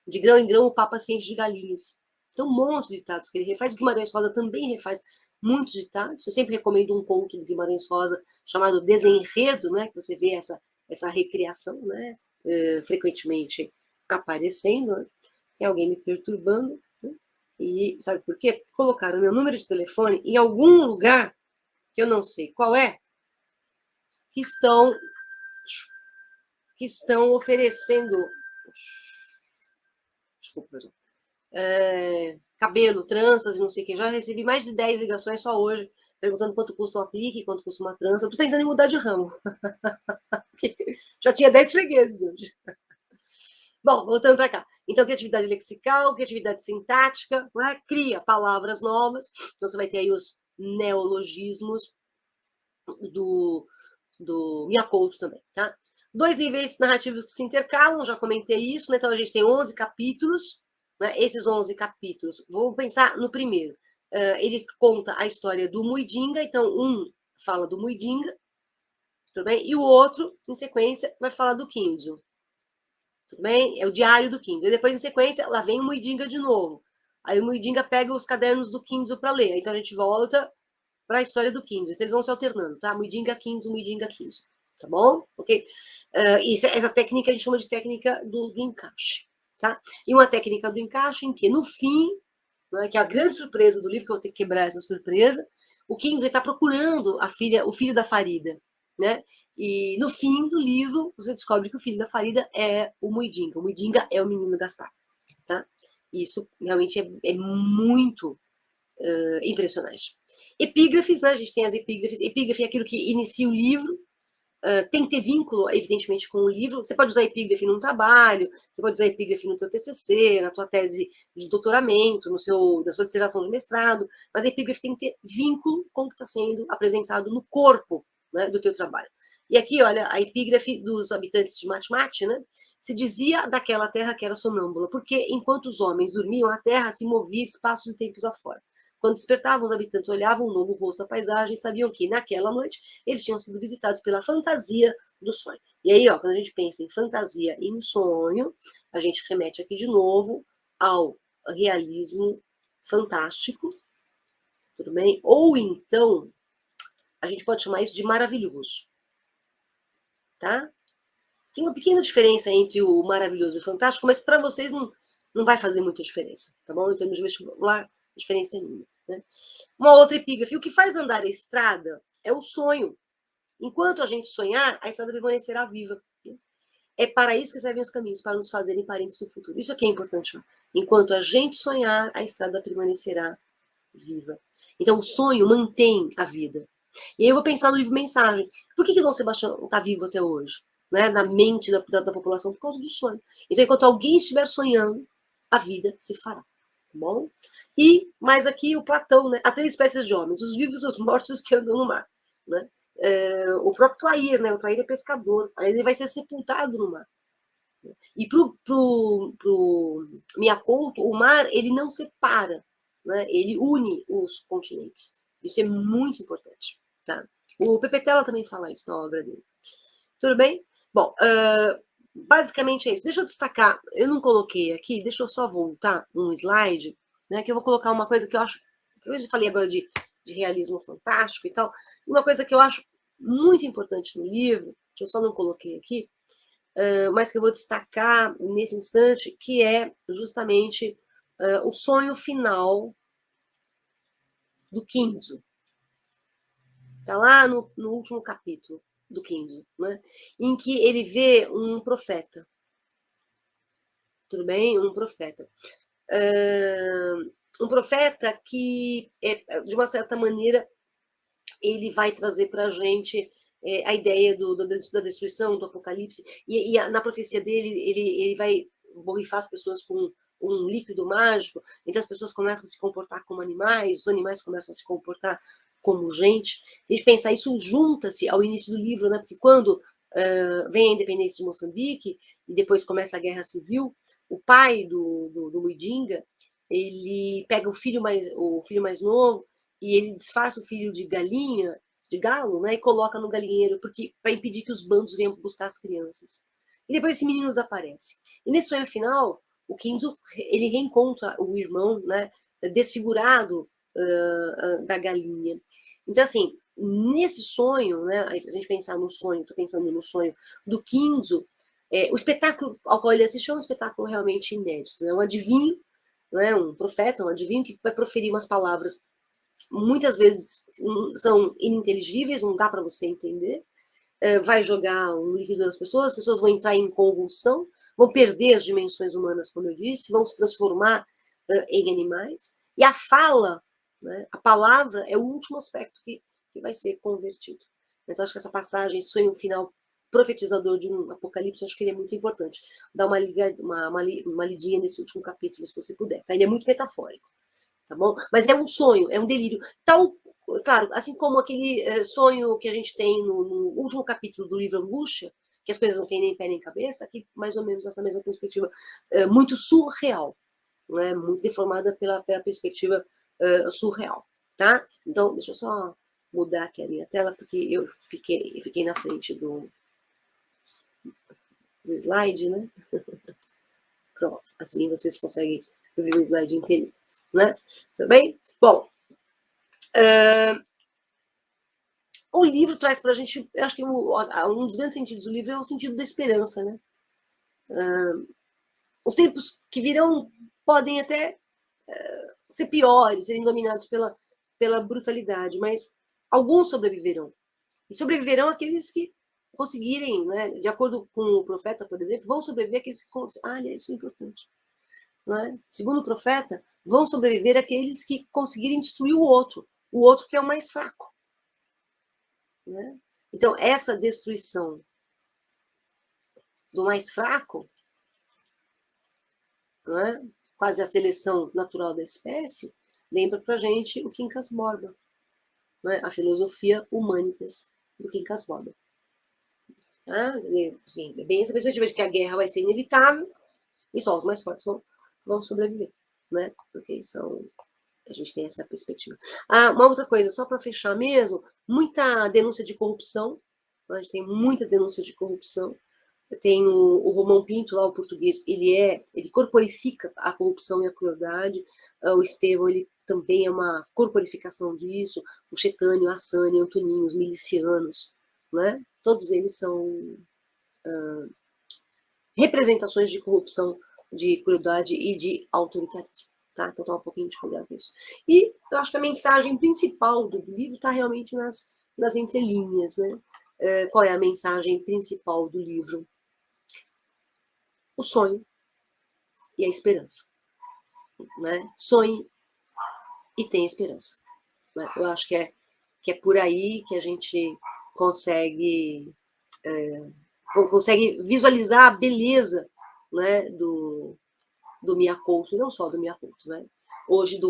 De grão em grão, o papa se enche de galinhas. Então, um monte de ditados que ele refaz. O Guimarães Rosa também refaz muitos ditados. Eu sempre recomendo um conto do Guimarães Rosa chamado Desenredo, né? Que você vê essa recriação, né? Frequentemente aparecendo. Né? Tem alguém me perturbando. Né? E sabe por quê? Porque colocaram meu número de telefone em algum lugar que eu não sei qual é, que estão oferecendo. Desculpa, pessoal. Cabelo, tranças e não sei o que. Já recebi mais de 10 ligações só hoje, perguntando quanto custa um aplique, quanto custa uma trança. Eu tô pensando em mudar de ramo. Já tinha 10 fregueses hoje. Bom, voltando para cá. Então, criatividade lexical, criatividade sintática, né? Cria palavras novas. Então, você vai ter aí os neologismos do Mia Couto também, tá? 2 níveis narrativos que se intercalam, já comentei isso, né? Então a gente tem 11 capítulos, né? Esses 11 capítulos, vamos pensar no primeiro. Ele conta a história do Muidinga, então um fala do Muidinga, tudo bem? E o outro, em sequência, vai falar do Kinzo. Tudo bem? É o diário do Kinzo. E depois, em sequência, lá vem o Muidinga de novo. Aí o Muidinga pega os cadernos do Kinzo para ler. Então a gente volta para a história do Kinzo. Então, eles vão se alternando, tá? Muidinga, Kinzo, Muidinga, Kinzo. Tá bom? Ok? Essa técnica a gente chama de técnica do encaixe, tá? E uma técnica do encaixe em que, no fim, né, que é a grande surpresa do livro, que eu vou ter que quebrar essa surpresa, o Kinzo está procurando o filho da Farida, né? E no fim do livro, você descobre que o filho da Farida é o Muidinga. O Muidinga é o menino Gaspar, tá? Isso realmente é muito impressionante. Epígrafes, né? A gente tem as epígrafes. Epígrafe é aquilo que inicia o livro, tem que ter vínculo, evidentemente, com o livro. Você pode usar epígrafe num trabalho, você pode usar epígrafe no teu TCC, na tua tese de doutoramento, na sua dissertação de mestrado, mas a epígrafe tem que ter vínculo com o que está sendo apresentado no corpo, né, do teu trabalho. E aqui, olha, a epígrafe dos habitantes de Mate-Mate, né? Se dizia daquela terra que era sonâmbula, porque enquanto os homens dormiam, a terra se movia espaços e tempos afora. Quando despertavam, os habitantes olhavam o novo rosto da paisagem e sabiam que, naquela noite, eles tinham sido visitados pela fantasia do sonho. E aí, ó, quando a gente pensa em fantasia e em sonho, a gente remete aqui de novo ao realismo fantástico, tudo bem? Ou então, a gente pode chamar isso de maravilhoso, tá? Tem uma pequena diferença entre o maravilhoso e o fantástico, mas para vocês não vai fazer muita diferença, tá bom? Em termos de vestibular, a diferença é mínima, né? Uma outra epígrafe, o que faz andar a estrada é o sonho. Enquanto a gente sonhar, a estrada permanecerá viva. É para isso que servem os caminhos, para nos fazerem parentes do futuro. Isso aqui é importante. Ó. Enquanto a gente sonhar, a estrada permanecerá viva. Então, o sonho mantém a vida. E aí eu vou pensar no livro Mensagem. Por que Dom Sebastião está vivo até hoje? Né? Na mente da população, por causa do sonho. Então, enquanto alguém estiver sonhando, a vida se fará. Tá bom? E mais aqui o Platão, né? Há 3 espécies de homens: os vivos e os mortos que andam no mar. Né? O próprio Tuair, né? O Tuair é pescador. Aí ele vai ser sepultado no mar. E pro Miacouto, o mar ele não separa, né? Ele une os continentes. Isso é muito importante. Tá? O Pepetela também fala isso na obra dele. Tudo bem? Bom, basicamente é isso. Deixa eu destacar, eu não coloquei aqui, deixa eu só voltar um slide, né, que eu vou colocar uma coisa que eu acho, que eu já falei agora de realismo fantástico e tal, uma coisa que eu acho muito importante no livro, que eu só não coloquei aqui, mas que eu vou destacar nesse instante, que é justamente o sonho final do Kinzo. Está lá no último capítulo do Kinzo, né? Em que ele vê um profeta. Tudo bem? Um profeta. Um profeta que, de uma certa maneira, ele vai trazer para a gente a ideia da destruição, do apocalipse, e na profecia dele, ele vai borrifar as pessoas com um líquido mágico, então as pessoas começam a se comportar como animais, os animais começam a se comportar como gente. Se a gente pensar, isso junta-se ao início do livro, né? Porque quando vem a independência de Moçambique e depois começa a guerra civil, o pai do Muidinga, ele pega o filho mais novo e ele disfarça o filho de galinha, de galo, né, e coloca no galinheiro para impedir que os bandos venham buscar as crianças. E depois esse menino desaparece. E nesse sonho final, o Kinzo ele reencontra o irmão, né, desfigurado da galinha. Então, assim, nesse sonho, né, se a gente pensar no sonho, estou pensando no sonho do Kinzo, o espetáculo ao qual ele assiste é um espetáculo realmente inédito. É um adivinho, né, um profeta, um adivinho que vai proferir umas palavras muitas vezes são ininteligíveis, não dá para você entender, vai jogar um líquido nas pessoas, as pessoas vão entrar em convulsão, vão perder as dimensões humanas, como eu disse, vão se transformar em animais, e a fala, né, a palavra é o último aspecto que vai ser convertido. Então, acho que essa passagem, sonho final profetizador de um apocalipse, acho que ele é muito importante. Dá uma lidinha nesse último capítulo, se você puder. Tá? Ele é muito metafórico. Tá bom? Mas é um sonho, é um delírio. Claro, assim como aquele sonho que a gente tem no último capítulo do livro Angústia, que as coisas não têm nem pé nem cabeça, aqui mais ou menos essa mesma perspectiva, muito surreal, não é? Muito deformada pela perspectiva surreal, tá? Então, deixa eu só mudar aqui a minha tela, porque eu fiquei na frente do slide, né? Pronto, assim vocês conseguem ver o slide inteiro, né? Tá bem? Bom, o livro traz para a gente, eu acho que um dos grandes sentidos do livro é o sentido da esperança, né? Os tempos que virão podem até ser piores, serem dominados pela brutalidade, mas alguns sobreviverão. E sobreviverão aqueles que conseguirem, né? De acordo com o profeta, por exemplo, vão sobreviver aqueles que conseguirem. Isso é importante. Né? Segundo o profeta, vão sobreviver aqueles que conseguirem destruir o outro que é o mais fraco. Né? Então, essa destruição do mais fraco, né? Quase a seleção natural da espécie, lembra para a gente o Quincas Borba, né? A filosofia humanitas do Quincas Borba. Tá? Assim, é bem essa perspectiva de que a guerra vai ser inevitável e só os mais fortes vão sobreviver, né? Porque são A gente tem essa perspectiva. Uma outra coisa, só para fechar mesmo, muita denúncia de corrupção, a gente tem muita denúncia de corrupção. Tem o Romão Pinto, lá o português, ele corporifica a corrupção e a crueldade. O Estevão, ele também é uma corporificação disso. O Chetânio, a Sânia, o Antoninho, os milicianos, né? Todos eles são representações de corrupção, de crueldade e de autoritarismo. Tá? Então, toma um pouquinho de cuidado com isso. E eu acho que a mensagem principal do livro está realmente nas entrelinhas, né? Qual é a mensagem principal do livro? O sonho e a esperança. Né? Sonhe e tenha esperança. Né? Eu acho que é por aí que a gente consegue visualizar a beleza, né, do Miyako, e não só do Miyako, né? Hoje,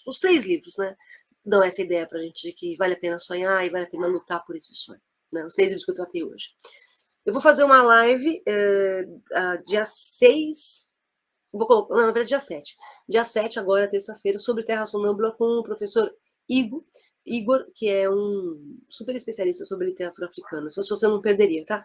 os 3 livros, né, dão essa ideia para a gente de que vale a pena sonhar e vale a pena lutar por esse sonho. Né? Os 3 livros que eu tratei hoje. Eu vou fazer uma live dia 6, vou colocar, não, na verdade, dia 7. Dia 7, agora, terça-feira, sobre Terra Sonâmbula com o professor Igor, que é um super especialista sobre literatura africana. Se você não perderia, tá?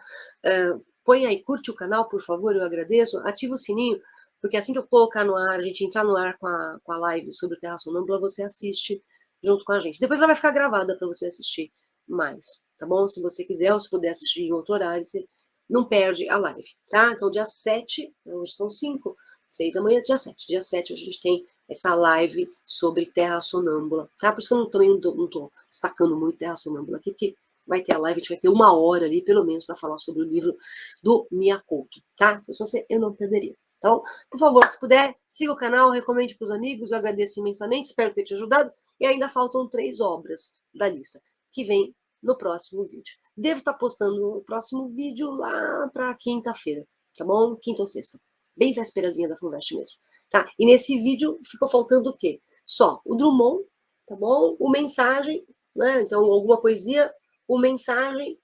Põe aí, curte o canal, por favor, eu agradeço. Ativa o sininho, porque assim que eu colocar no ar, a gente entrar no ar com a live sobre Terra Sonâmbula, você assiste junto com a gente. Depois ela vai ficar gravada para você assistir mais, tá bom? Se você quiser, ou se puder assistir em outro horário, você não perde a live, tá? Então, dia 7, hoje são 5, 6 da manhã, dia 7. Dia 7 a gente tem essa live sobre Terra Sonâmbula, tá? Por isso que eu também não tô destacando muito Terra Sonâmbula aqui, porque vai ter a live, a gente vai ter 1 hora ali, pelo menos, para falar sobre o livro do Miyako, tá? Então, se você, eu não perderia. Então, por favor, se puder, siga o canal, recomende para os amigos, eu agradeço imensamente, espero ter te ajudado. E ainda faltam 3 obras da lista, que vem no próximo vídeo. Devo estar postando o próximo vídeo lá para quinta-feira, tá bom? Quinta ou sexta. Bem vésperazinha da FUVEST mesmo, tá? E nesse vídeo ficou faltando o quê? Só o Drummond, tá bom? O Mensagem, né? Então, alguma poesia, o Mensagem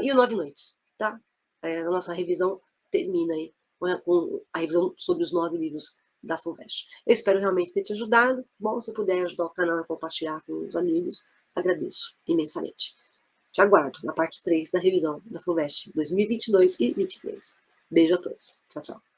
e o 9 Noites, tá? A nossa revisão termina aí com a revisão sobre os 9 livros da FUVEST. Eu espero realmente ter te ajudado. Bom, se puder ajudar o canal a compartilhar com os amigos, agradeço imensamente. Te aguardo na parte 3 da revisão da FUVEST 2022 e 2023. Beijo a todos. Tchau, tchau.